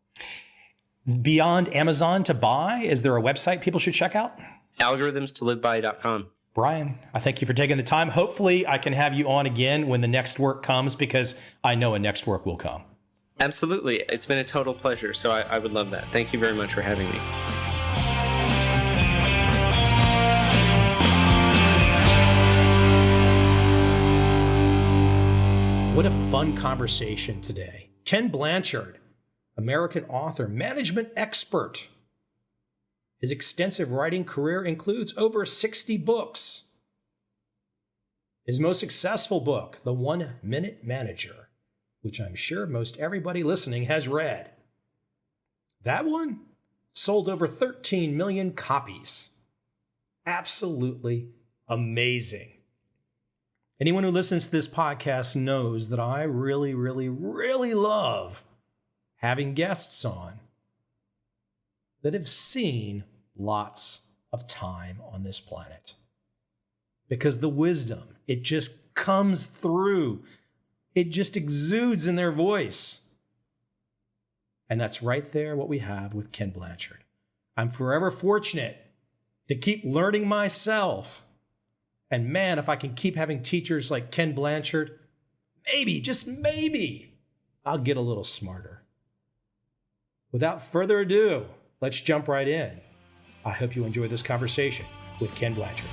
Beyond Amazon to buy, is there a website people should check out? Algorithmstoliveby.com. Brian, I thank you for taking the time. Hopefully I can have you on again when the next work comes, because I know a next work will come. Absolutely. It's been a total pleasure. So I would love that. Thank you very much for having me. What a fun conversation today. Ken Blanchard, American author, management expert. His extensive writing career includes over 60 books. His most successful book, The 1 Minute Manager, which I'm sure most everybody listening has read. That one sold over 13 million copies. Absolutely amazing. Anyone who listens to this podcast knows that I really, really, really love having guests on that have seen lots of time on this planet. Because the wisdom, it just comes through. It just exudes in their voice. And that's right there what we have with Ken Blanchard. I'm forever fortunate to keep learning myself. And man, if I can keep having teachers like Ken Blanchard, maybe, just maybe, I'll get a little smarter. Without further ado, let's jump right in. I hope you enjoy this conversation with Ken Blanchard.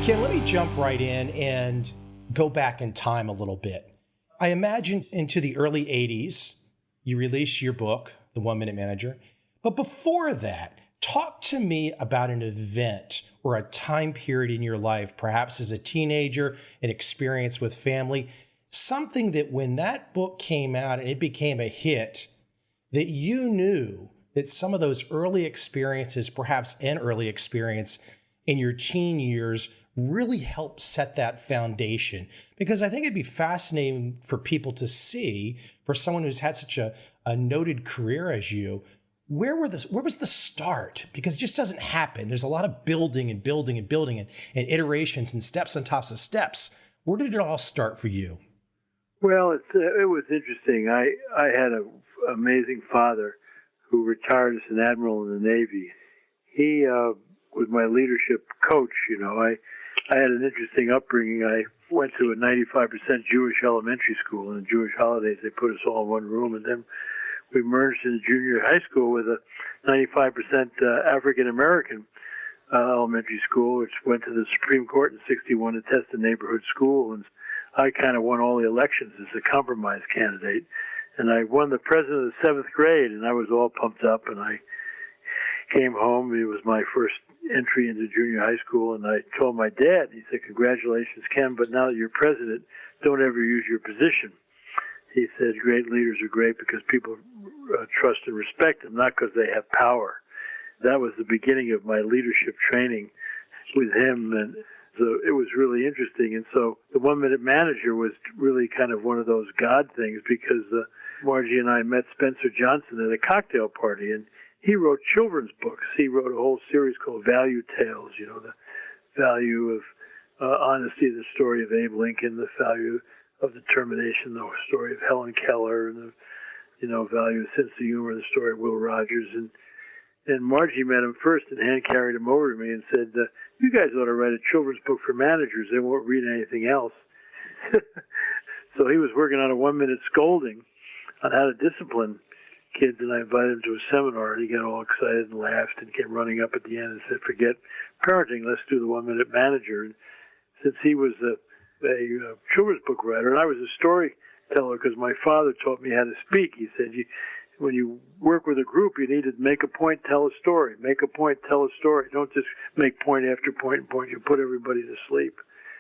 Ken, let me jump right in and go back in time a little bit. I imagine into the early 80s, you released your book, The 1 Minute Manager. But before that, talk to me about an event or a time period in your life, perhaps as a teenager, an experience with family, something that when that book came out and it became a hit, that you knew that some of those early experiences, perhaps an early experience in your teen years, really helped set that foundation. Because I think it'd be fascinating for people to see, for someone who's had such a noted career as you, where was the start? Because it just doesn't happen. There's a lot of building and iterations and steps on top of steps. Where did it all start for you? Well, it was interesting. I had an amazing father who retired as an admiral in the Navy. He was my leadership coach. I had an interesting upbringing. I went to a 95% Jewish elementary school, and on Jewish holidays they put us all in one room, and then we merged into junior high school with a 95% African American elementary school, which went to the Supreme Court in '61 to test the neighborhood school, and I kind of won all the elections as a compromise candidate, and I won the president of the 7th grade, and I was all pumped up, and I came home. It was my first entry into junior high school, and I told my dad, he said, "Congratulations, Ken, but now that you're president, don't ever use your position." He said, "Great leaders are great because people trust and respect them, not because they have power." That was the beginning of my leadership training with him, and So it was really interesting. And so the 1 Minute Manager was really kind of one of those God things, because Margie and I met Spencer Johnson at a cocktail party, and he wrote children's books. He wrote a whole series called Value Tales, the value of honesty, the story of Abe Lincoln, the value of determination, the story of Helen Keller, and the value of sense of humor, the story of Will Rogers. And Margie met him first and hand carried him over to me and said, you guys ought to write a children's book for managers. They won't read anything else. So he was working on a 1-minute scolding on how to discipline kids, and I invited him to a seminar, and he got all excited and laughed and came running up at the end and said, forget parenting, let's do the 1 Minute Manager. And since he was a children's book writer, and I was a storyteller because my father taught me how to speak, he said, when you work with a group, you need to make a point, tell a story. Make a point, tell a story. Don't just make point after point and point. You put everybody to sleep.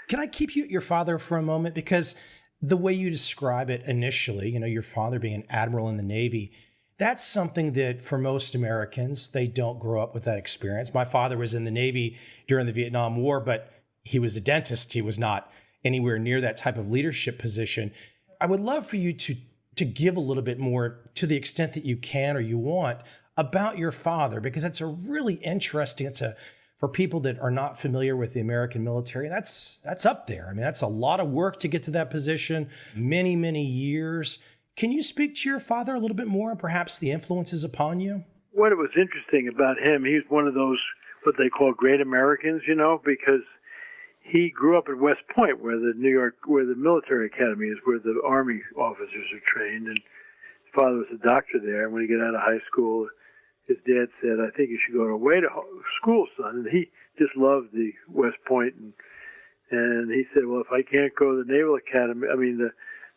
Can I keep you at your father for a moment? Because the way you describe it initially, your father being an admiral in the Navy, that's something that for most Americans, they don't grow up with that experience. My father was in the Navy during the Vietnam War, but he was a dentist. He was not anywhere near that type of leadership position. I would love for you to give a little bit more, to the extent that you can or you want, about your father, because that's a really interesting, for people that are not familiar with the American military, that's up there. I mean, that's a lot of work to get to that position, many, many years. Can you speak to your father a little bit more, and perhaps the influences upon you? What was interesting about him, he's one of those, what they call great Americans, because he grew up at West Point, where the military academy is, where the Army officers are trained, and his father was a doctor there. And when he got out of high school, his dad said, I think you should go away to school, son. And he just loved the West Point. And he said, well, if I can't go to the Naval Academy,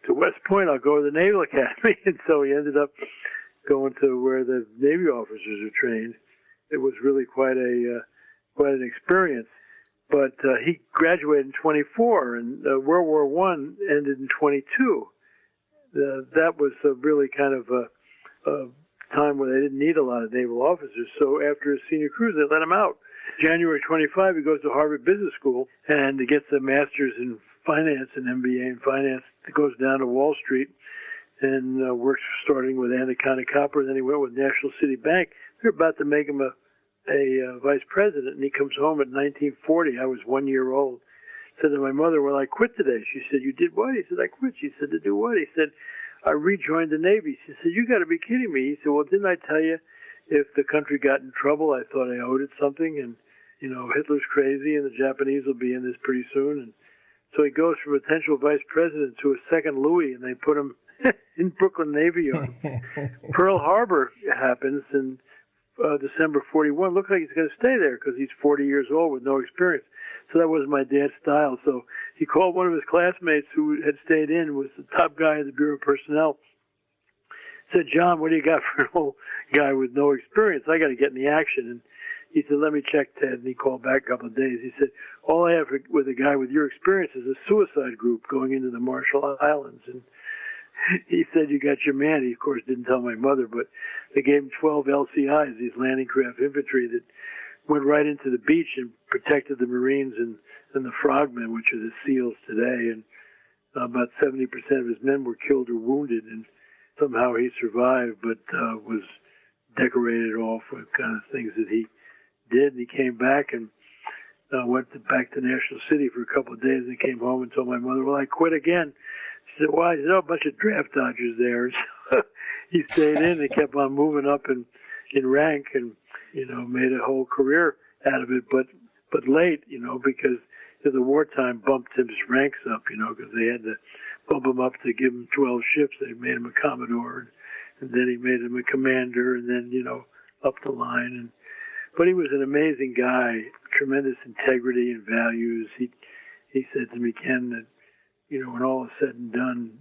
to West Point, I'll go to the Naval Academy. And so he ended up going to where the Navy officers are trained. It was really quite an experience. But he graduated in 24, and World War I ended in 22. That was really kind of a time where they didn't need a lot of naval officers. So after his senior cruise, they let him out. January 25, he goes to Harvard Business School and he gets a master's in finance, an MBA in finance. He goes down to Wall Street and works starting with Anaconda Copper. Then he went with National City Bank. They're about to make him a vice president, and he comes home at 1940. I was 1 year old. Said to my mother, well, I quit today. She said, you did what? He said, I quit. She said, to do what? He said, I rejoined the Navy. She said, you got to be kidding me. He said, well, didn't I tell you if the country got in trouble, I thought I owed it something, and, Hitler's crazy, and the Japanese will be in this pretty soon. And so he goes from potential vice president to a second Louis, and they put him in Brooklyn Navy Yard. Pearl Harbor happens, and December 41. Looks like he's going to stay there because he's 40 years old with no experience. So that was my dad's style. So he called one of his classmates who had stayed in, was the top guy at the Bureau of Personnel. Said, John, what do you got for an old guy with no experience? I got to get in the action. And he said, let me check, Ted. And he called back a couple of days. He said, all I have with a guy with your experience is a suicide group going into the Marshall Islands. And he said, you got your man. He, of course, didn't tell my mother, but they gave him 12 LCIs, these landing craft infantry that went right into the beach and protected the Marines and the frogmen, which are the SEALs today. And about 70% of his men were killed or wounded, and somehow he survived, but was decorated all for kind of things that he did. And he came back and went back to National City for a couple of days and came home and told my mother, well, I quit again. She said, why? He said, oh, a bunch of draft dodgers there. So he stayed in and kept on moving up in rank and, made a whole career out of it. But late, because the wartime bumped his ranks up, because they had to bump him up to give him 12 ships. They made him a Commodore, and then he made him a commander, and then, up the line. But he was an amazing guy, tremendous integrity and values. He said to me, Ken, that, when all is said and done,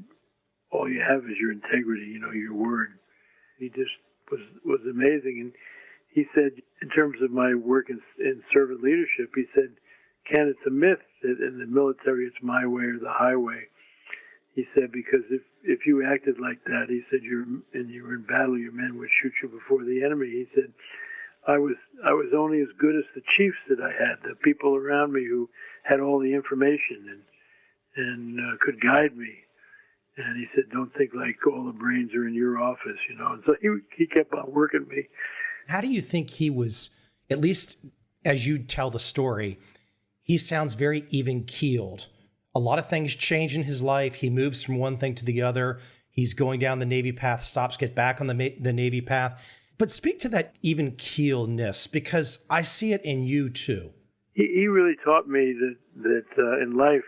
all you have is your integrity, your word. He just was amazing. And he said, in terms of my work in servant leadership, he said, Ken, it's a myth that in the military it's my way or the highway. He said, because if you acted like that, he said, you were in battle, your men would shoot you before the enemy. He said, I was only as good as the chiefs that I had, the people around me who had all the information and could guide me. And he said, "Don't think like all the brains are in your office," you know. And so he kept on working me. How do you think he was, at least as you tell the story, he sounds very even-keeled. A lot of things change in his life. He moves from one thing to the other. He's going down the Navy path, stops, gets back on the Navy path. But speak to that even-keeledness, because I see it in you too. He really taught me that in life,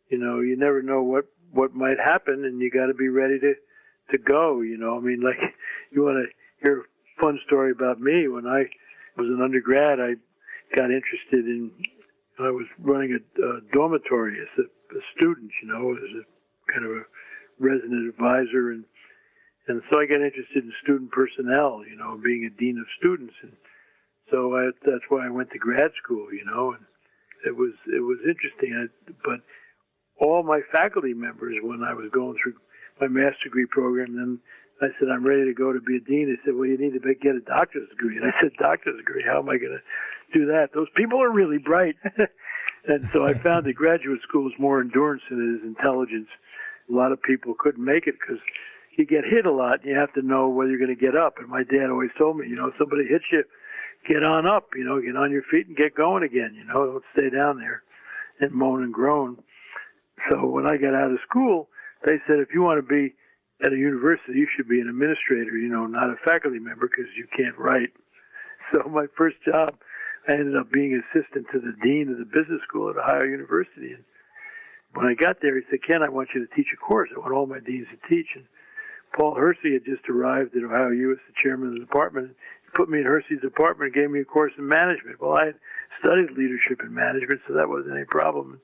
you know, you never know what might happen, and you got to be ready to go. You know, I mean, like, you want to hear a fun story about me? When I was an undergrad, I got interested in. I was running a dormitory as a student, you know, as a kind of a resident advisor, and so I got interested in student personnel, you know, being a dean of students, and so that's why I went to grad school, you know, and it was interesting. But all my faculty members, when I was going through my master's degree program, then I said, "I'm ready to go to be a dean." They said, "Well, you need to get a doctor's degree." And I said, "Doctor's degree? How am I going to do that? Those people are really bright." And so I found that graduate school is more endurance than it is intelligence. A lot of people couldn't make it because you get hit a lot, and you have to know whether you're going to get up. And my dad always told me, you know, if somebody hits you, get on up, you know, get on your feet and get going again, you know, don't stay down there and moan and groan. So when I got out of school, they said, if you want to be at a university, you should be an administrator, you know, not a faculty member, because you can't write. So my first job, I ended up being assistant to the dean of the business school at Ohio University. And when I got there, he said, "Ken, I want you to teach a course. I want all my deans to teach." And Paul Hersey had just arrived at Ohio U as the chairman of the department. He put me in Hersey's department and gave me a course in management. Well, I had studied leadership and management, so that wasn't any problem.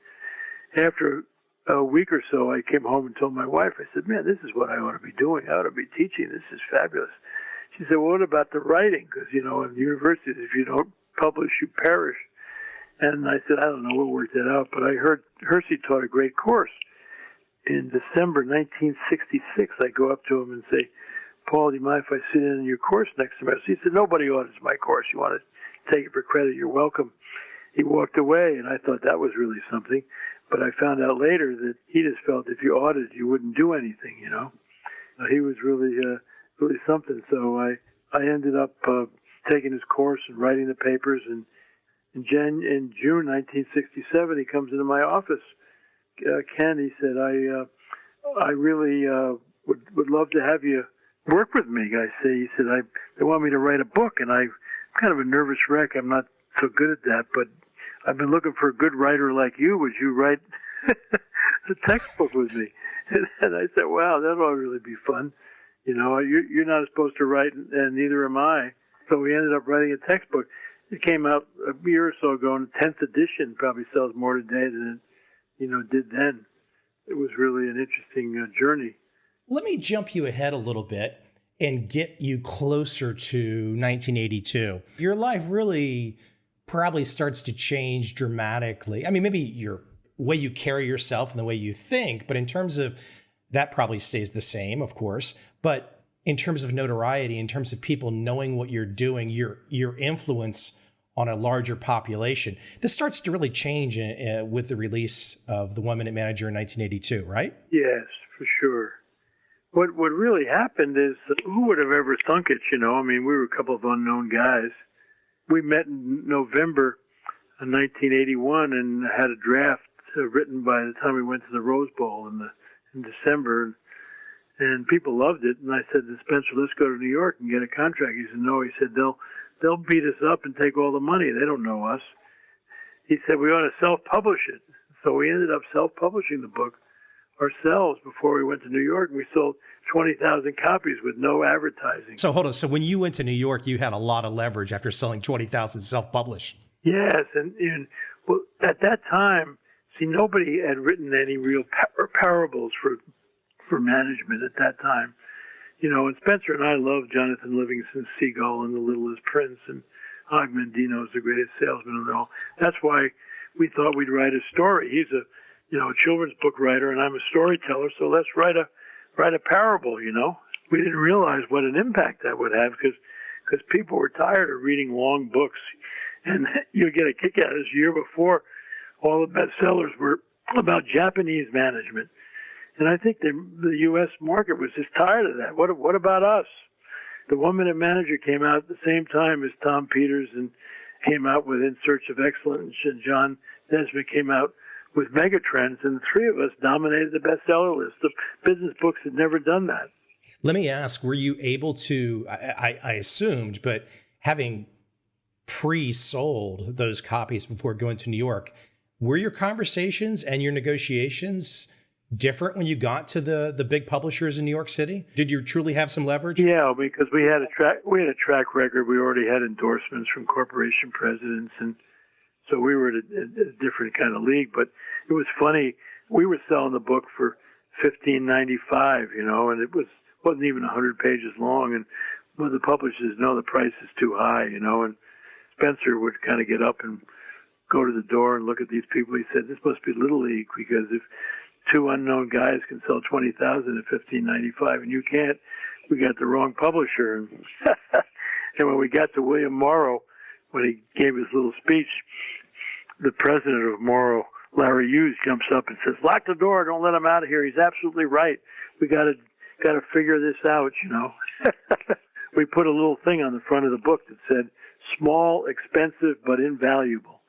After a week or so, I came home and told my wife, I said, "Man, this is what I ought to be doing. I ought to be teaching. This is fabulous." She said, "Well, what about the writing? Because, you know, in universities, if you don't publish, you perish." And I said, "I don't know, we'll work that out." But I heard Hersey taught a great course. In December 1966, I go up to him and say, "Paul, do you mind if I sit in your course next semester?" He said, "Nobody audits my course. You want to take it for credit, you're welcome." He walked away, and I thought that was really something. But I found out later that he just felt if you audited, you wouldn't do anything, you know. He was really something. So I ended up taking his course and writing the papers. And in June 1967, he comes into my office. Ken, he said, I really would love to have you work with me. I say, he said, they want me to write a book, and I'm kind of a nervous wreck. I'm not so good at that, but I've been looking for a good writer like you. Would you write a textbook with me? And I said, "Wow, that ought to really be fun. You know, you're not supposed to write, and neither am I." So we ended up writing a textbook. It came out a year or so ago, and the 10th edition probably sells more today than it, you know, did then. It was really an interesting journey. Let me jump you ahead a little bit and get you closer to 1982. Your life really probably starts to change dramatically. I mean, maybe your way you carry yourself and the way you think, but in terms of that probably stays the same, of course. But in terms of notoriety, in terms of people knowing what you're doing, your influence on a larger population, this starts to really change with the release of The 1 Minute Manager in 1982, right? Yes, for sure. What really happened is, who would have ever thunk it, you know? I mean, we were a couple of unknown guys. We met in November of 1981 and had a draft written by the time we went to the Rose Bowl in December. And people loved it. And I said to Spencer, "Let's go to New York and get a contract." He said, "No." He said, they'll beat us up and take all the money. They don't know us. He said, "We ought to self-publish it." So we ended up self-publishing the book ourselves before we went to New York. And we sold 20,000 copies with no advertising. So hold on. So when you went to New York, you had a lot of leverage after selling 20,000 self-published. Yes. And well, at that time, see, nobody had written any real parables for management at that time. You know, and Spencer and I loved Jonathan Livingston Seagull and The Littlest Prince, and Og Mandino's the greatest salesman and all. That's why we thought we'd write a story. He's a children's book writer, and I'm a storyteller, so let's write a parable, you know. We didn't realize what an impact that would have because because people were tired of reading long books. And you get a kick out of this. Year before, all the bestsellers were about Japanese management. And I think the U.S. market was just tired of that. What about us? The 1 Minute Manager came out at the same time as Tom Peters and came out with In Search of Excellence, and John Nesbitt came out with Megatrends, and the three of us dominated the bestseller list. The business books had never done that. Let me ask, were you able to, I assumed, but having pre-sold those copies before going to New York, were your conversations and your negotiations different when you got to the big publishers in New York City? Did you truly have some leverage? Yeah, because we had a track record. We already had endorsements from corporation presidents, and so we were at a different kind of league. But it was funny. We were selling the book for $15.95, and it wasn't even 100 pages long. And well, the publishers know the price is too high, and Spencer would kind of get up and go to the door and look at these people. He said, "This must be Little League, because if two unknown guys can sell 20,000 at $15.95 and you can't, we got the wrong publisher." And, and when we got to William Morrow, when he gave his little speech, the president of Morrow, Larry Hughes, jumps up and says, "Lock the door, don't let him out of here. He's absolutely right. We got to figure this out, We put a little thing on the front of the book that said, "Small, expensive, but invaluable."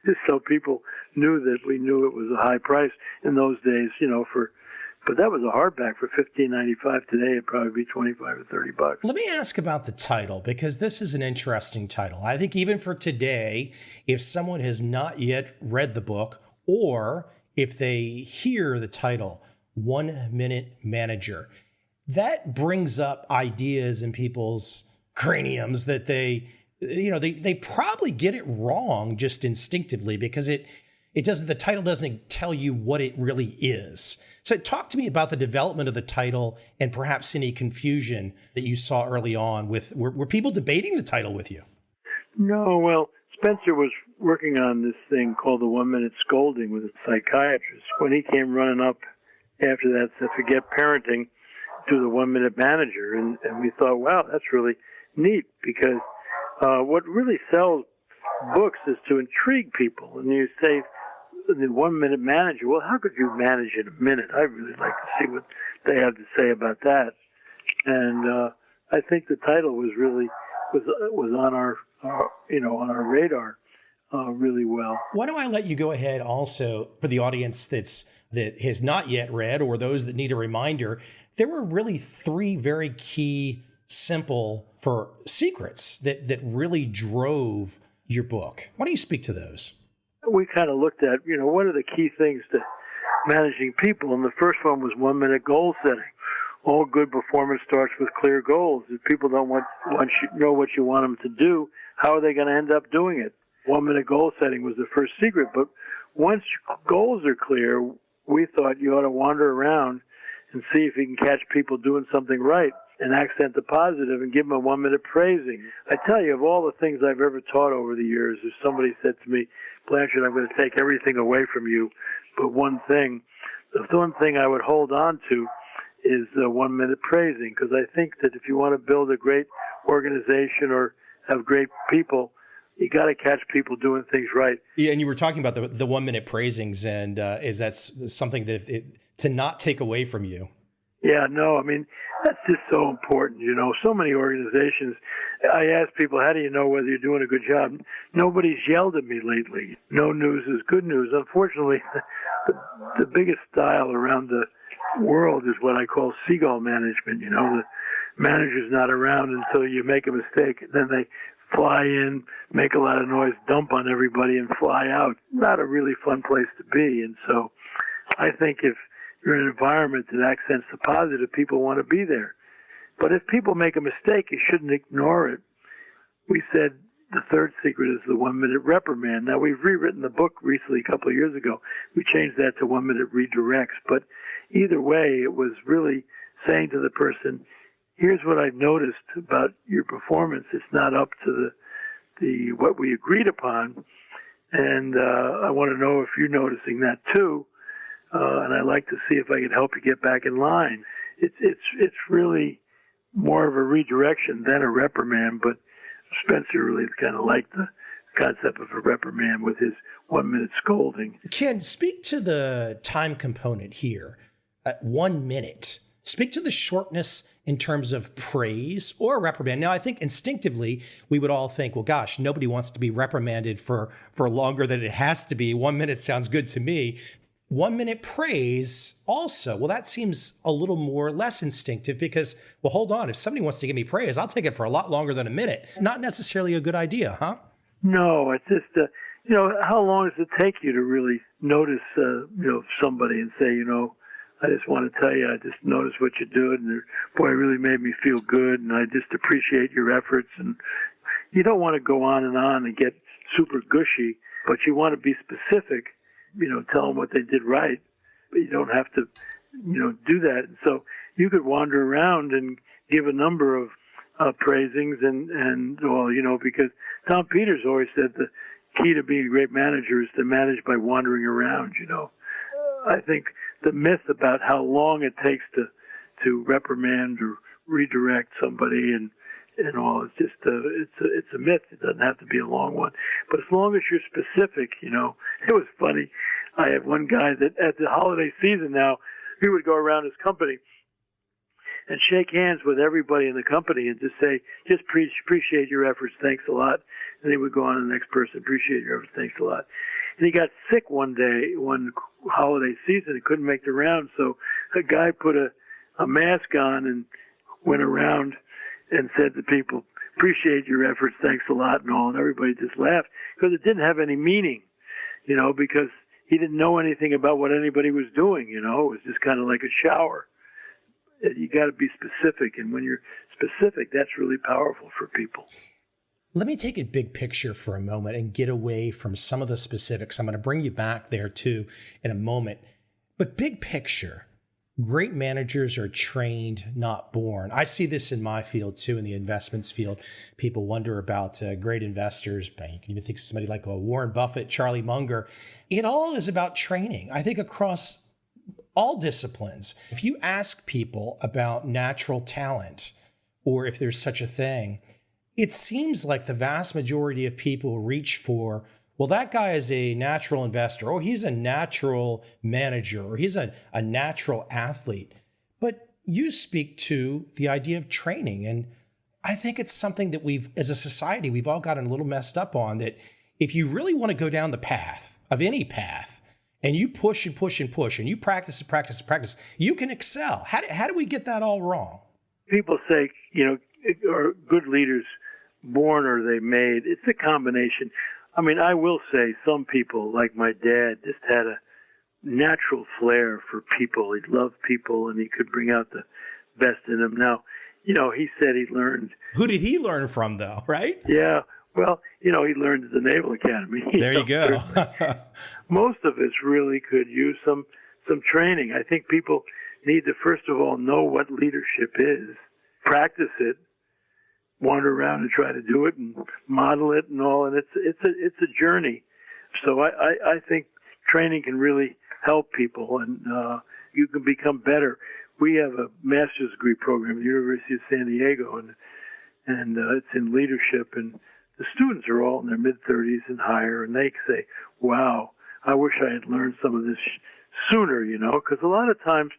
Just so people knew that we knew it was a high price in those days, but that was a hardback for $15.95. Today it'd probably be $25 or $30. Let me ask about the title, because this is an interesting title. I think even for today, if someone has not yet read the book, or if they hear the title, 1 Minute Manager, that brings up ideas in people's craniums that they probably get it wrong just instinctively, because the title doesn't tell you what it really is. So talk to me about the development of the title and perhaps any confusion that you saw early on were people debating the title with you? No, well, Spencer was working on this thing called the 1 Minute Scolding with a psychiatrist. When he came running up after that, said, "Forget parenting, do the 1 Minute Manager." And we thought, wow, that's really neat, because what really sells books is to intrigue people. And you say, the 1 Minute Manager, well, how could you manage in a minute? I'd really like to see what they have to say about that. And I think the title was on our on our radar really well. Why don't I let you go ahead also, for the audience that has not yet read, or those that need a reminder, there were really 3 very key, simple secrets that really drove your book. Why don't you speak to those? We kind of looked at, what are the key things to managing people? And the first one was 1 minute goal setting. All good performance starts with clear goals. If people don't know what you want them to do, how are they going to end up doing it? 1 minute goal setting was the first secret. But once goals are clear, we thought you ought to wander around and see if you can catch people doing something right and accent the positive and give them a 1 minute praising. I tell you, of all the things I've ever taught over the years, if somebody said to me, "Blanchard, I'm going to take everything away from you but one thing," the one thing I would hold on to is the 1 minute praising, because I think that if you want to build a great organization or have great people, you got to catch people doing things right. Yeah, and you were talking about the 1 minute praisings, and is that something that to not take away from you? Yeah, no, I mean, that's just so important. So many organizations, I ask people, how do you know whether you're doing a good job? Nobody's yelled at me lately. No news is good news. Unfortunately, the biggest style around the world is what I call seagull management. The manager's not around until you make a mistake. Then they fly in, make a lot of noise, dump on everybody, and fly out. Not a really fun place to be. And so I think if you're in an environment that accents the positive, people want to be there. But if people make a mistake, you shouldn't ignore it. We said the third secret is the 1 minute reprimand. Now, we've rewritten the book recently, a couple of years ago. We changed that to 1 minute redirects. But either way, it was really saying to the person, here's what I've noticed about your performance. It's not up to the what we agreed upon. And I want to know if you're noticing that too. And I'd like to see if I can help you get back in line. It's really more of a redirection than a reprimand, but Spencer really kind of liked the concept of a reprimand with his 1 minute scolding. Ken, speak to the time component here at 1 minute. Speak to the shortness in terms of praise or reprimand. Now, I think instinctively we would all think, well, gosh, nobody wants to be reprimanded for longer than it has to be. 1 minute sounds good to me. 1 minute praise also, well, that seems a little more less instinctive because, well, hold on, if somebody wants to give me praise, I'll take it for a lot longer than a minute. Not necessarily a good idea, huh? No, it's just, how long does it take you to really notice, somebody and say, I just want to tell you, I just noticed what you did, and boy, it really made me feel good, and I just appreciate your efforts. And you don't want to go on and get super gushy, but you want to be specific, tell them what they did right, but you don't have to, do that. And so you could wander around and give a number of praisings because Tom Peters always said the key to being a great manager is to manage by wandering around, I think the myth about how long it takes to reprimand or redirect somebody and all, it's just it's a myth. It doesn't have to be a long one, but as long as you're specific, it was funny. I had one guy that at the holiday season now, he would go around his company and shake hands with everybody in the company and just say, just appreciate your efforts, thanks a lot. And he would go on to the next person, appreciate your efforts, thanks a lot. And he got sick one holiday season. He couldn't make the round, so a guy put a mask on and went around and said to people, appreciate your efforts, thanks a lot and all. And everybody just laughed because it didn't have any meaning, because he didn't know anything about what anybody was doing, it was just kind of like a shower. You got to be specific, and when you're specific, that's really powerful for people. Let me take it big picture for a moment and get away from some of the specifics. I'm going to bring you back there too in a moment. But big picture, great managers are trained, not born. I see this in my field too, in the investments field. People wonder about great investors. You can even think of somebody like Warren Buffett, Charlie Munger. It all is about training. I think across all disciplines. If you ask people about natural talent, or if there's such a thing, it seems like the vast majority of people reach for, well, that guy is a natural investor, or he's a natural manager, or he's a natural athlete. But you speak to the idea of training. And I think it's something that as a society, we've all gotten a little messed up on, that if you really want to go down the path of any path, and you push and push and push, and you practice and practice and practice, you can excel. How do we get that all wrong? People say, are good leaders born or they made? It's a combination. I mean, I will say some people, like my dad, just had a natural flair for people. He loved people, and he could bring out the best in them. Now, he said he learned. Who did he learn from, though, right? Yeah. Well, he learned at the Naval Academy. There you go. Most of us really could use some training. I think people need to, first of all, know what leadership is, practice it, wander around and try to do it and model it and all. And it's a journey. So I think training can really help people, and you can become better. We have a master's degree program at the University of San Diego, and it's in leadership, and the students are all in their mid-30s and higher, and they say, wow, I wish I had learned some of this sooner, because a lot of times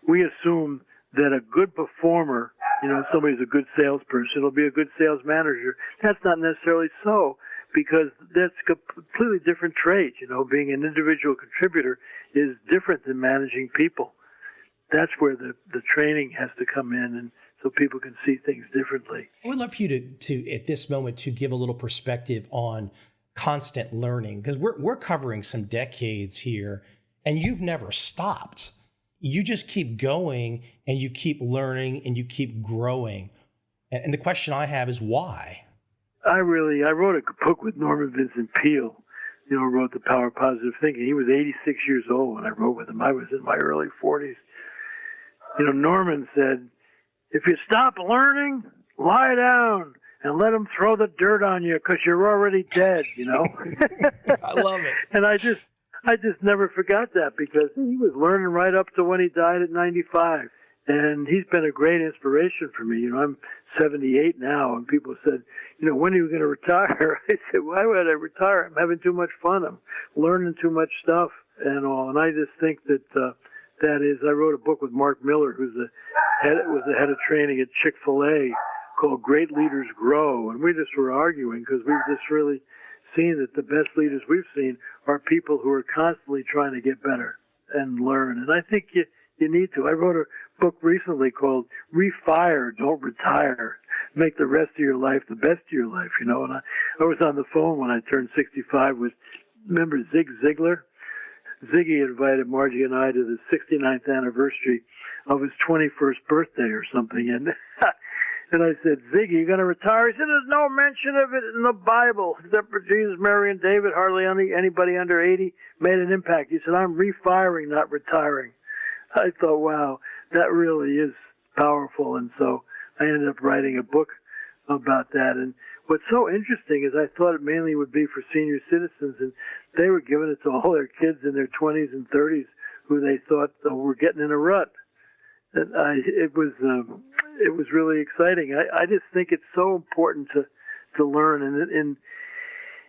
we assume that a good performer, somebody's a good salesperson, will be a good sales manager. That's not necessarily so, because that's a completely different trait. Being an individual contributor is different than managing people. That's where the training has to come in, and so people can see things differently. I would love for you to at this moment to give a little perspective on constant learning, because we're covering some decades here, and you've never stopped. You just keep going, and you keep learning, and you keep growing. And the question I have is why? I wrote a book with Norman Vincent Peale, wrote The Power of Positive Thinking. He was 86 years old when I wrote with him. I was in my early 40s. Norman said, if you stop learning, lie down and let them throw the dirt on you because you're already dead, I love it. And I just never forgot that, because he was learning right up to when he died at 95. And he's been a great inspiration for me. I'm 78 now, and people said, when are you going to retire? I said, why would I retire? I'm having too much fun. I'm learning too much stuff and all. And I just think that I wrote a book with Mark Miller, was the head of training at Chick-fil-A, called Great Leaders Grow. And we just were arguing because we've just really seen that the best leaders we've seen are people who are constantly trying to get better and learn. And I think you need to. I wrote a book recently called Refire, Don't Retire. Make the rest of your life the best of your life, And I was on the phone when I turned 65 with, remember Zig Ziglar? Ziggy invited Margie and I to the 69th anniversary of his 21st birthday or something. And and I said, Ziggy, you going to retire? He said, there's no mention of it in the Bible, except for Jesus, Mary, and David. Hardly anybody under 80 made an impact. He said, I'm refiring, not retiring. I thought, wow, that really is powerful. And so I ended up writing a book about that. And what's so interesting is I thought it mainly would be for senior citizens, and they were giving it to all their kids in their 20s and 30s who they thought were getting in a rut. And it was really exciting. I just think it's so important to learn. And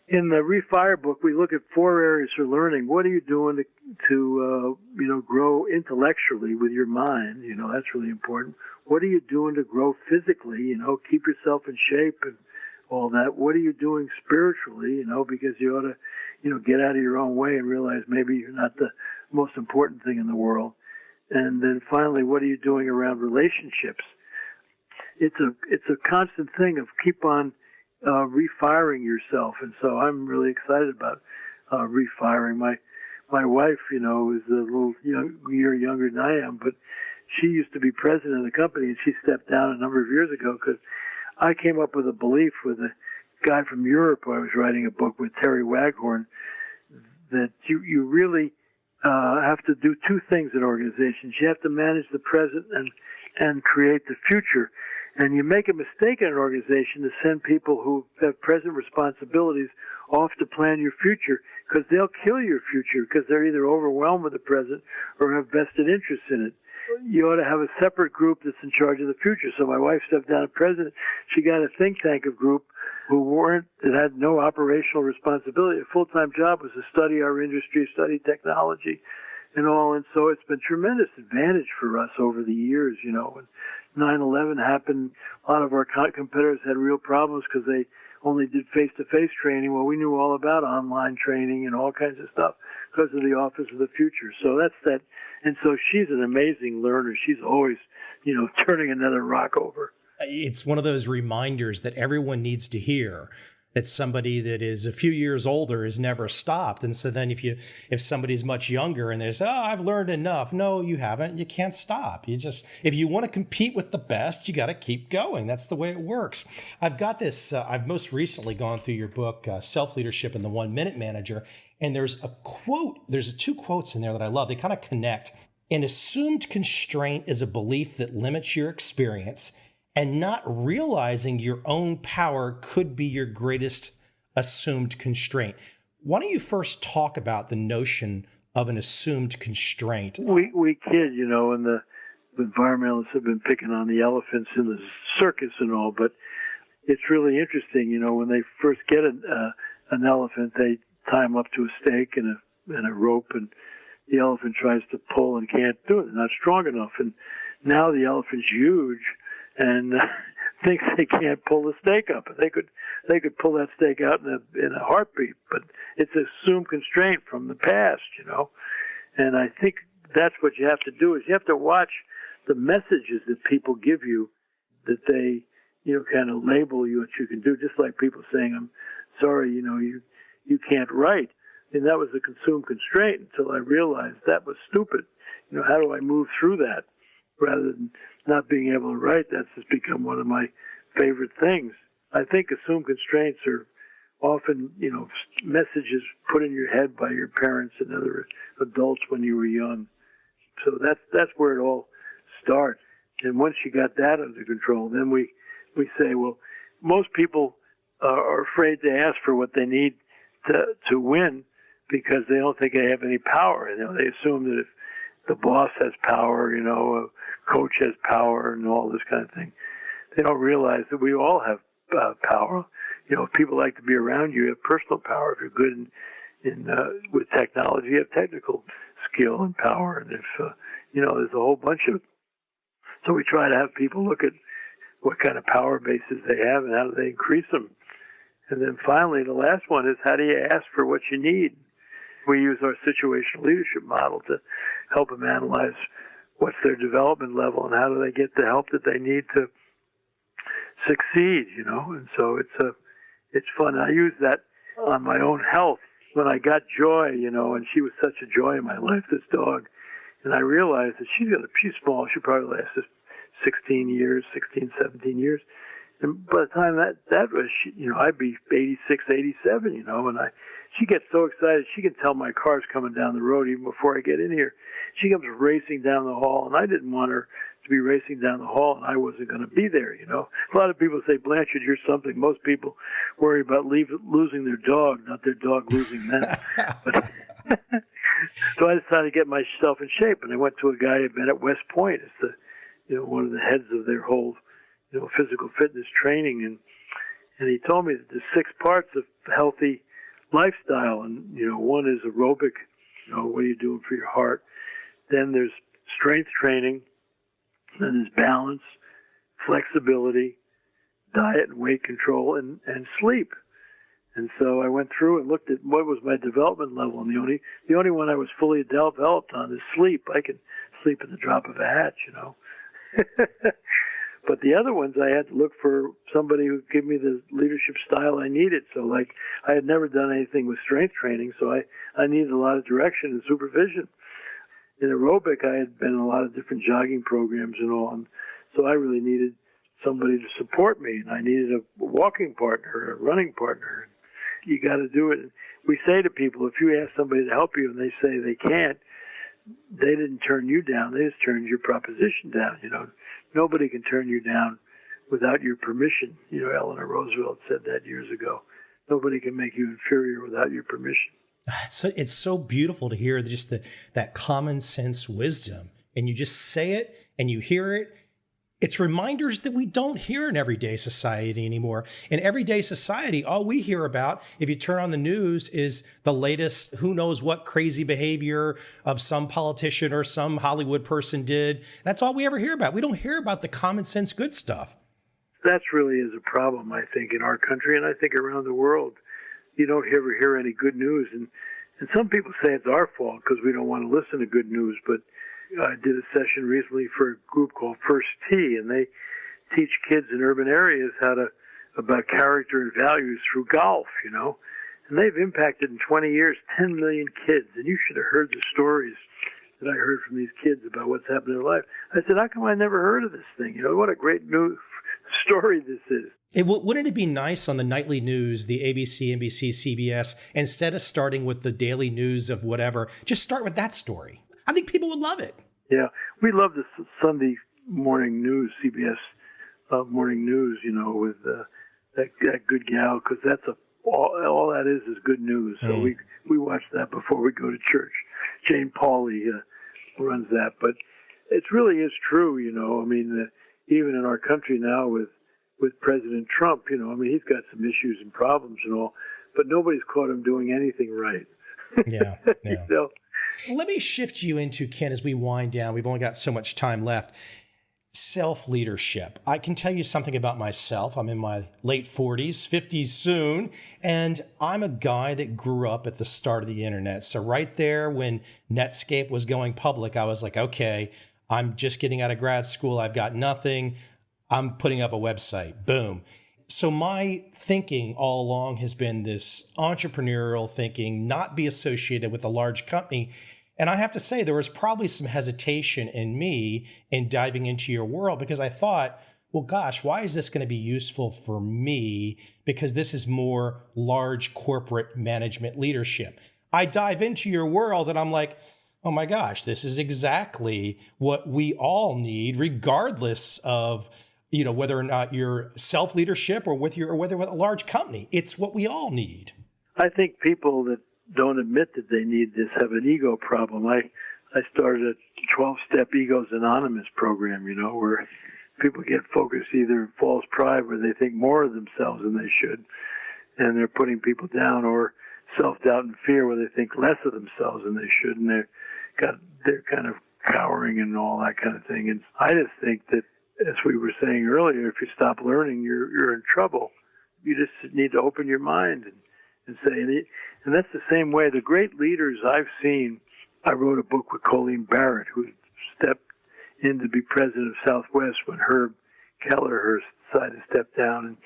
in the Refire book, we look at 4 areas for learning. What are you doing to grow intellectually with your mind? That's really important. What are you doing to grow physically? Keep yourself in shape and all that. What are you doing spiritually? Because you ought to, get out of your own way and realize maybe you're not the most important thing in the world. And then finally, what are you doing around relationships? It's a constant thing of keep on refiring yourself, and so I'm really excited about refiring. My wife, is a little year younger than I am, but she used to be president of the company, and she stepped down a number of years ago because I came up with a belief with a guy from Europe who I was writing a book with, Terry Waghorn, that you really have to do 2 things in organizations. You have to manage the present and create the future. And you make a mistake in an organization to send people who have present responsibilities off to plan your future, because they'll kill your future because they're either overwhelmed with the present or have vested interest in it. You ought to have a separate group that's in charge of the future. So my wife stepped down as president. She got a think tank of group that had no operational responsibility. A full-time job was to study our industry, study technology and all. And so it's been tremendous advantage for us over the years, When 9/11 happened, a lot of our competitors had real problems because they only did face-to-face training. Well, we knew all about online training and all kinds of stuff because of the Office of the Future. So that's that. And so she's an amazing learner. She's always, turning another rock over. It's one of those reminders that everyone needs to hear, that somebody that is a few years older has never stopped. And so then if somebody's much younger and they say, I've learned enough. No, you haven't. You can't stop. If you want to compete with the best, you got to keep going. That's the way it works. I've got this, I've most recently gone through your book, Self-Leadership and the 1-Minute Manager. And there's 2 quotes in there that I love. They kind of connect. An assumed constraint is a belief that limits your experience, and not realizing your own power could be your greatest assumed constraint. Why don't you first talk about the notion of an assumed constraint? We kid, and the environmentalists have been picking on the elephants in the circus and all, but it's really interesting, when they first get an elephant, they tie him up to a stake and a rope, and the elephant tries to pull and can't do it. They're not strong enough. And now the elephant's huge and thinks they can't pull the stake up. They could pull that stake out in a heartbeat, but it's an assumed constraint from the past, And I think that's what you have to do, is you have to watch the messages that people give you, that they, kind of label you what you can do, just like people saying, I'm sorry, you can't write. And that was a consumed constraint until I realized that was stupid. How do I move through that? Rather than not being able to write, that's just become one of my favorite things. I think assumed constraints are often, messages put in your head by your parents and other adults when you were young. So that's where it all starts. And once you got that under control, then we say, well, most people are afraid to ask for what they need to win because they don't think they have any power. They assume that the boss has power, a coach has power, and all this kind of thing. They don't realize that we all have power. If people like to be around you, you have personal power. If you're good with technology, you have technical skill and power. And if there's a whole bunch of. So we try to have people look at what kind of power bases they have and how do they increase them. And then finally, the last one is, how do you ask for what you need? We use our situational leadership model to help them analyze what's their development level and how do they get the help that they need to succeed, And so it's fun. I use that on my own health. When I got Joy, and she was such a joy in my life, this dog, and I realized that she's small. She probably lasted 16, 17 years. And by the time that was, I'd be 86, 87, and she gets so excited. She can tell my car's coming down the road even before I get in here. She comes racing down the hall, and I didn't want her to be racing down the hall, and I wasn't going to be there, A lot of people say, Blanchard, you're something. Most people worry about losing their dog, not their dog losing them. But so I decided to get myself in shape, and I went to a guy who had been at West Point. It's one of the heads of their whole, physical fitness training, and he told me that there's 6 parts of healthy lifestyle, and one is aerobic, what are you doing for your heart? Then there's strength training, then there's balance, flexibility, diet and weight control, and sleep. And so I went through and looked at what was my development level, and the only one I was fully developed on is sleep. I can sleep at the drop of a hat, But the other ones, I had to look for somebody who would give me the leadership style I needed. So, I had never done anything with strength training, so I needed a lot of direction and supervision. In aerobic, I had been in a lot of different jogging programs and all, and so I really needed somebody to support me, and I needed a walking partner, a running partner. You got to do it. We say to people, if you ask somebody to help you and they say they can't, they didn't turn you down. They just turned your proposition down. Nobody can turn you down without your permission. Eleanor Roosevelt said that years ago. Nobody can make you inferior without your permission. It's so beautiful to hear just that common sense wisdom. And you just say it and you hear it. It's reminders that we don't hear in everyday society anymore. In everyday society, all we hear about, if you turn on the news, is the latest who knows what crazy behavior of some politician or some Hollywood person did. That's all we ever hear about. We don't hear about the common sense good stuff. That really is a problem, I think, in our country, and I think around the world. You don't ever hear any good news. And some people say it's our fault because we don't want to listen to good news, but I did a session recently for a group called First Tee, and they teach kids in urban areas about character and values through golf, And they've impacted in 20 years 10 million kids. And you should have heard the stories that I heard from these kids about what's happened in their life. I said, how come I never heard of this thing? What a great new story this is. Wouldn't it be nice on the nightly news, the ABC, NBC, CBS, instead of starting with the daily news of whatever, just start with that story? I think people would love it. Yeah, we love the Sunday morning news, CBS morning news, with that good gal, because that's all that is good news. So we watch that before we go to church. Jane Pauley runs that, but it really is true. Even in our country now with President Trump, he's got some issues and problems and all, but nobody's caught him doing anything right. Yeah. Let me shift you into, Ken, as we wind down. We've only got so much time left. Self-leadership. I can tell you something about myself. I'm in my late 40s, 50s soon, and I'm a guy that grew up at the start of the internet. So right there when Netscape was going public, I was like, okay, I'm just getting out of grad school. I've got nothing. I'm putting up a website. Boom. So my thinking all along has been this entrepreneurial thinking, not be associated with a large company. And I have to say, there was probably some hesitation in me in diving into your world because I thought, well, gosh, why is this going to be useful for me? Because this is more large corporate management leadership. I dive into your world and I'm like, oh my gosh, this is exactly what we all need, regardless of whether or not you're self-leadership or whether with a large company. It's what we all need. I think people that don't admit that they need this have an ego problem. I I started a 12-step Egos Anonymous program, where people get focused either false pride where they think more of themselves than they should, and they're putting people down, or self-doubt and fear where they think less of themselves than they should, and they're kind of cowering and all that kind of thing. And I just think that, as we were saying earlier, if you stop learning, you're in trouble. You just need to open your mind and say, and that's the same way. The great leaders I've seen, I wrote a book with Colleen Barrett, who stepped in to be president of Southwest when Herb Kelleher decided to step down. And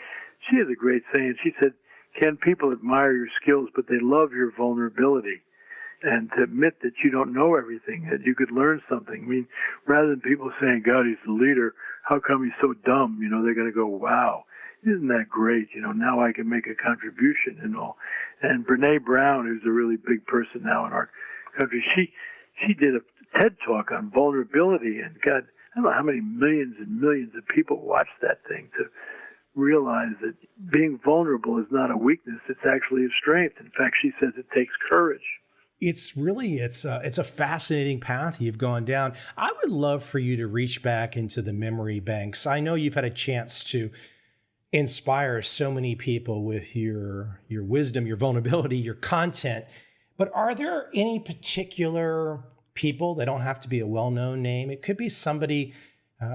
she has a great saying. She said, Ken, people admire your skills, but they love your vulnerability. And to admit that you don't know everything, that you could learn something. I mean, rather than people saying, God, he's the leader, how come he's so dumb? They're going to go, wow, isn't that great? Now I can make a contribution and all. And Brene Brown, who's a really big person now in our country, she did a TED Talk on vulnerability. And God, I don't know how many millions and millions of people watched that thing to realize that being vulnerable is not a weakness. It's actually a strength. In fact, she says it takes courage. It's a fascinating path you've gone down. I would love for you to reach back into the memory banks. I know you've had a chance to inspire so many people with your wisdom, your vulnerability, your content. But are there any particular people, they don't have to be a well-known name, it could be somebody,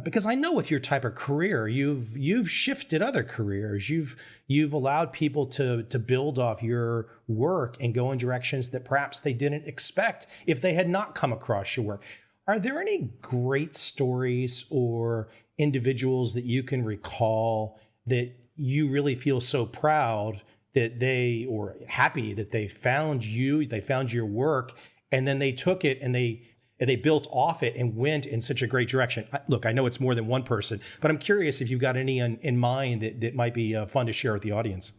because I know with your type of career, you've shifted other careers. You've allowed people to build off your work and go in directions that perhaps they didn't expect if they had not come across your work. Are there any great stories or individuals that you can recall that you really feel so proud that they, or happy that they found you, they found your work, and then they took it and they built off it and went in such a great direction? Look, I know it's more than one person, but I'm curious if you've got any in mind that might be fun to share with the audience.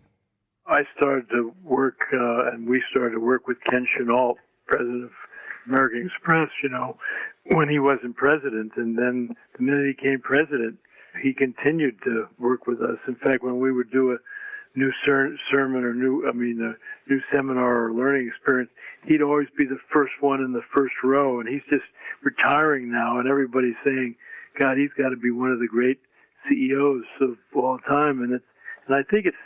I started to work, and we started to work with Ken Chenault, president of American Express, when he wasn't president. And then the minute he became president, he continued to work with us. In fact, when we would do a new sermon or a new seminar or learning experience, he'd always be the first one in the first row. And he's just retiring now, and everybody's saying, God, he's got to be one of the great CEOs of all time. And I think it's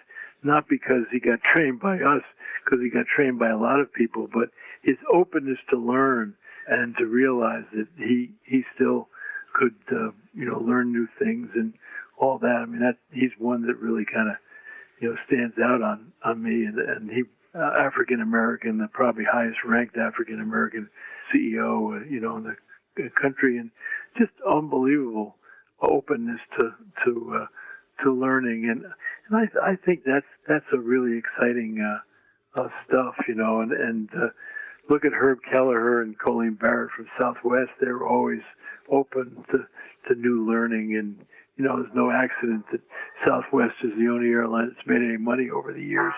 not because he got trained by us, because he got trained by a lot of people, but his openness to learn and to realize that he still could learn new things and all that. I mean, he's one that really kind of stands out on me. And he African American, the probably highest ranked African American CEO in the country, and just unbelievable openness to learning. And I think that's a really exciting stuff, and look at Herb Kelleher and Colleen Barrett from Southwest. They were always open to new learning, and there's no accident that Southwest is the only airline that's made any money over the years.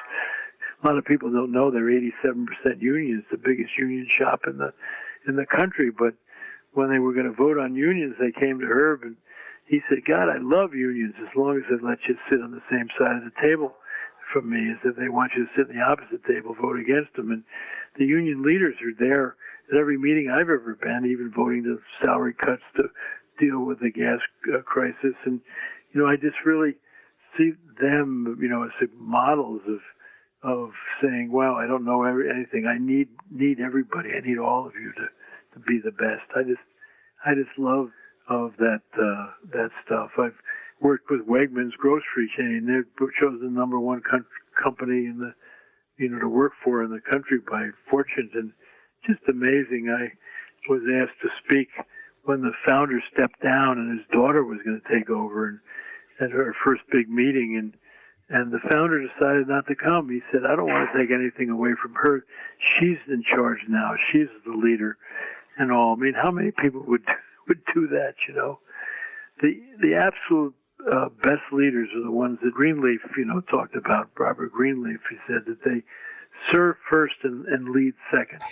A lot of people don't know they're 87% union. It's the biggest union shop in the country. But when they were going to vote on unions, they came to Herb and he said, God, I love unions as long as they let you sit on the same side of the table from me. As if they want you to sit in the opposite table, vote against them. And the union leaders are there at every meeting I've ever been, even voting to salary cuts to deal with the gas crisis. And, I just really see them, as models of saying, well, I don't know anything. I need everybody. I need all of you to be the best. I just love that stuff. I've worked with Wegmans grocery chain. They're chosen the number one company in the to work for in the country by Fortune, and just amazing. I was asked to speak when the founder stepped down and his daughter was going to take over, and at her first big meeting, and the founder decided not to come. He said, I don't want to take anything away from her. She's in charge now. She's the leader and all. I mean, how many people would do that, The absolute best leaders are the ones that Greenleaf, talked about. Robert Greenleaf, he said that they serve first and lead second.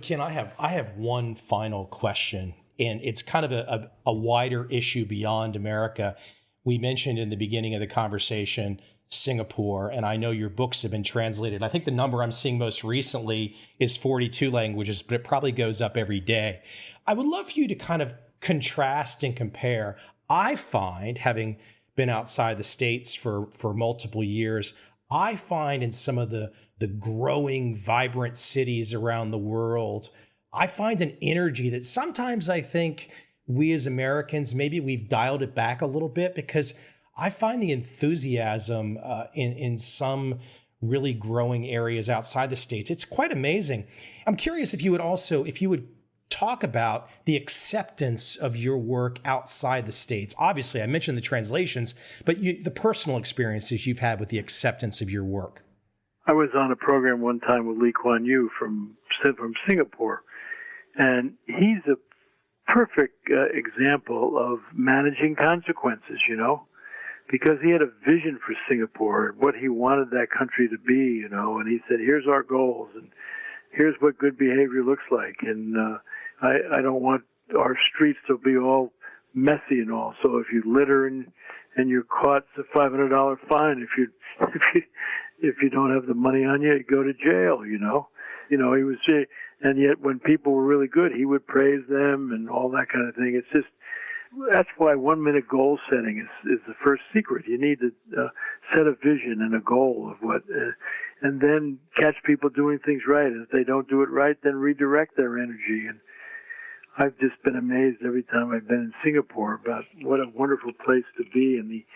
Ken, I have one final question, and it's kind of a wider issue beyond America. We mentioned in the beginning of the conversation Singapore, and I know your books have been translated. I think the number I'm seeing most recently is 42 languages, but it probably goes up every day. I would love for you to kind of contrast and compare. I find, having been outside the States for multiple years, I find in some of the growing, vibrant cities around the world, I find an energy that sometimes I think we as Americans, maybe we've dialed it back a little bit, because I find the enthusiasm in some really growing areas outside the States. It's quite amazing. I'm curious if you would talk about the acceptance of your work outside the States. Obviously, I mentioned the translations, but the personal experiences you've had with the acceptance of your work. I was on a program one time with Lee Kuan Yew from Singapore, and he's a perfect example of managing consequences, because he had a vision for Singapore, what he wanted that country to be, and he said, here's our goals, and here's what good behavior looks like, and I don't want our streets to be all messy and all. So if you litter and you're caught, it's a $500 fine. If you don't have the money on you, you go to jail. He was, and yet when people were really good, he would praise them and all that kind of thing. It's just, that's why 1 minute goal setting is the first secret. You need to set a vision and a goal of what, and then catch people doing things right. And if they don't do it right, then redirect their energy. And I've just been amazed every time I've been in Singapore about what a wonderful place to be, and the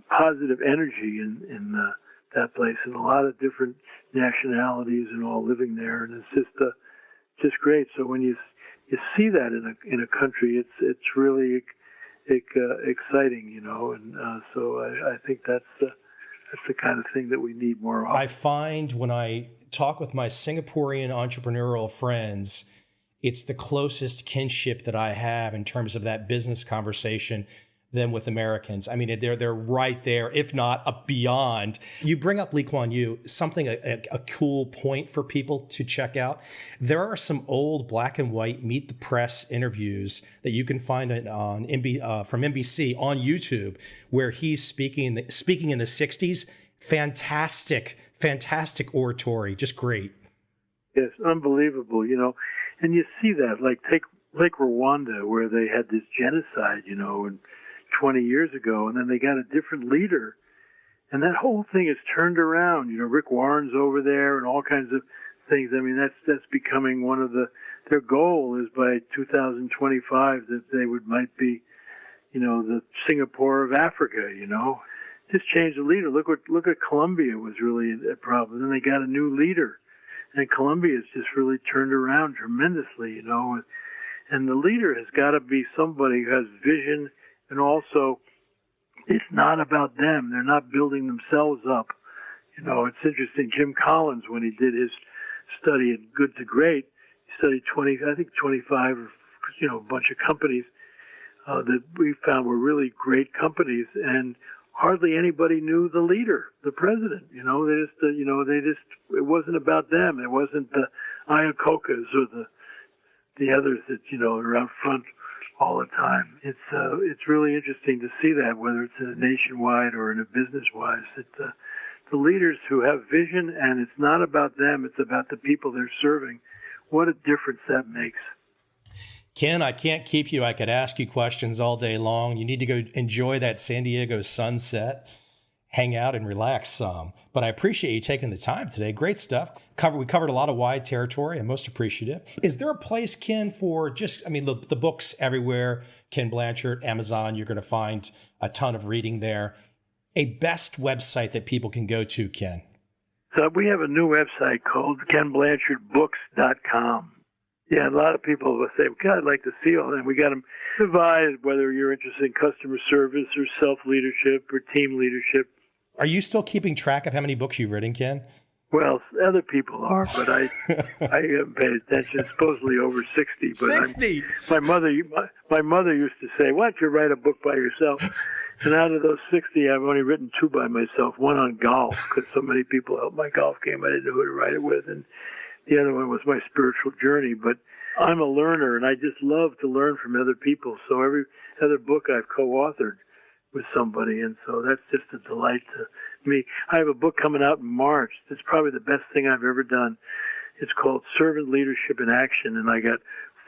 positive energy in that place, and a lot of different nationalities and all living there, and it's just great. So when you see that in a country, it's really exciting, and so I think that's the kind of thing that we need more of. I find when I talk with my Singaporean entrepreneurial friends, it's the closest kinship that I have in terms of that business conversation than with Americans. I mean, they're right there, if not beyond. You bring up Lee Kuan Yew, something, a cool point for people to check out. There are some old black and white Meet the Press interviews that you can find on from NBC on YouTube, where he's speaking in the 60s. Fantastic oratory, just great. Yes, unbelievable, And you see that, like Rwanda, where they had this genocide, and 20 years ago, and then they got a different leader, and that whole thing is turned around. Rick Warren's over there, and all kinds of things. I mean, that's becoming one of their goal is by 2025 that they might be, the Singapore of Africa. Just change the leader. Look at Colombia was really a problem. Then they got a new leader. And Colombia's just really turned around tremendously, and the leader has got to be somebody who has vision, and also it's not about them. They're not building themselves up. It's interesting. Jim Collins, when he did his study at Good to Great, he studied 25 or, a bunch of companies that we found were really great companies, and hardly anybody knew the leader, the president. It wasn't about them. It wasn't the Ayakokas or the others that, are out front all the time. It's really interesting to see that, whether it's in a nationwide or in a business-wise, that the leaders who have vision, and it's not about them, it's about the people they're serving. What a difference that makes. Ken, I can't keep you. I could ask you questions all day long. You need to go enjoy that San Diego sunset, hang out and relax some. But I appreciate you taking the time today. Great stuff. We covered a lot of wide territory. I'm most appreciative. Is there a place, Ken, for the books everywhere, Ken Blanchard, Amazon, you're going to find a ton of reading there. A best website that people can go to, Ken? So we have a new website called KenBlanchardBooks.com. Yeah, a lot of people will say, God, I'd like to see all that. We got them divided, whether you're interested in customer service or self-leadership or team leadership. Are you still keeping track of how many books you've written, Ken? Well, other people are, but I haven't paid attention. It's supposedly over 60. But 60? My mother used to say, why don't you write a book by yourself? And out of those 60, I've only written 2 by myself, one on golf, because so many people helped my golf game. I didn't know who to write it with. And the other one was my spiritual journey. But I'm a learner, and I just love to learn from other people. So every other book I've co-authored with somebody, and so that's just a delight to me. I have a book coming out in March. It's probably the best thing I've ever done. It's called Servant Leadership in Action, and I got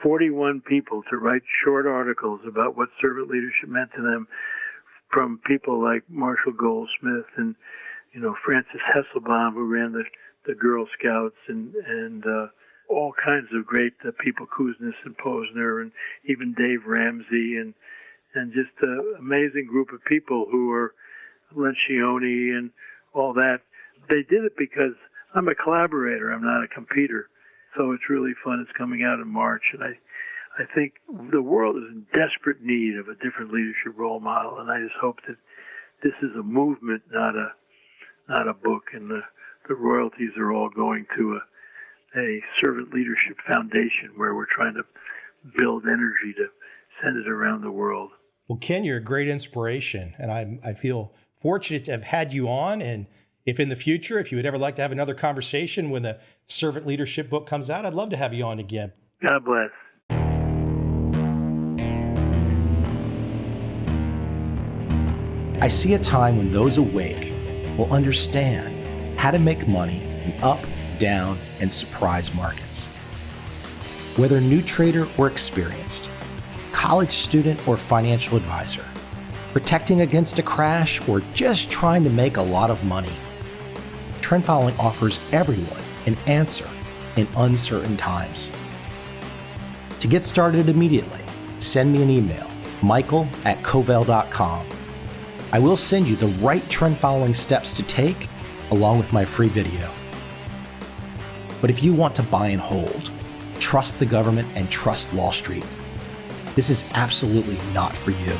41 people to write short articles about what servant leadership meant to them, from people like Marshall Goldsmith and, Frances Hesselbaum, who ran the Girl Scouts, and all kinds of great people, Kuznets and Posner, and even Dave Ramsey, and just an amazing group of people who are Lencioni and all that. They did it because I'm a collaborator. I'm not a competitor. So it's really fun. It's coming out in March. And I think the world is in desperate need of a different leadership role model. And I just hope that this is a movement, not a book. And the royalties are all going to a servant leadership foundation where we're trying to build energy to send it around the world. Well, Ken, you're a great inspiration, and I feel fortunate to have had you on. And if in the future, if you would ever like to have another conversation when the servant leadership book comes out, I'd love to have you on again. God bless. I see a time when those awake will understand how to make money in up, down, and surprise markets. Whether new trader or experienced, college student or financial advisor, protecting against a crash or just trying to make a lot of money, trend following offers everyone an answer in uncertain times. To get started immediately, send me an email, michael@covel.com. I will send you the right trend following steps to take along with my free video. But if you want to buy and hold, trust the government and trust Wall Street, this is absolutely not for you.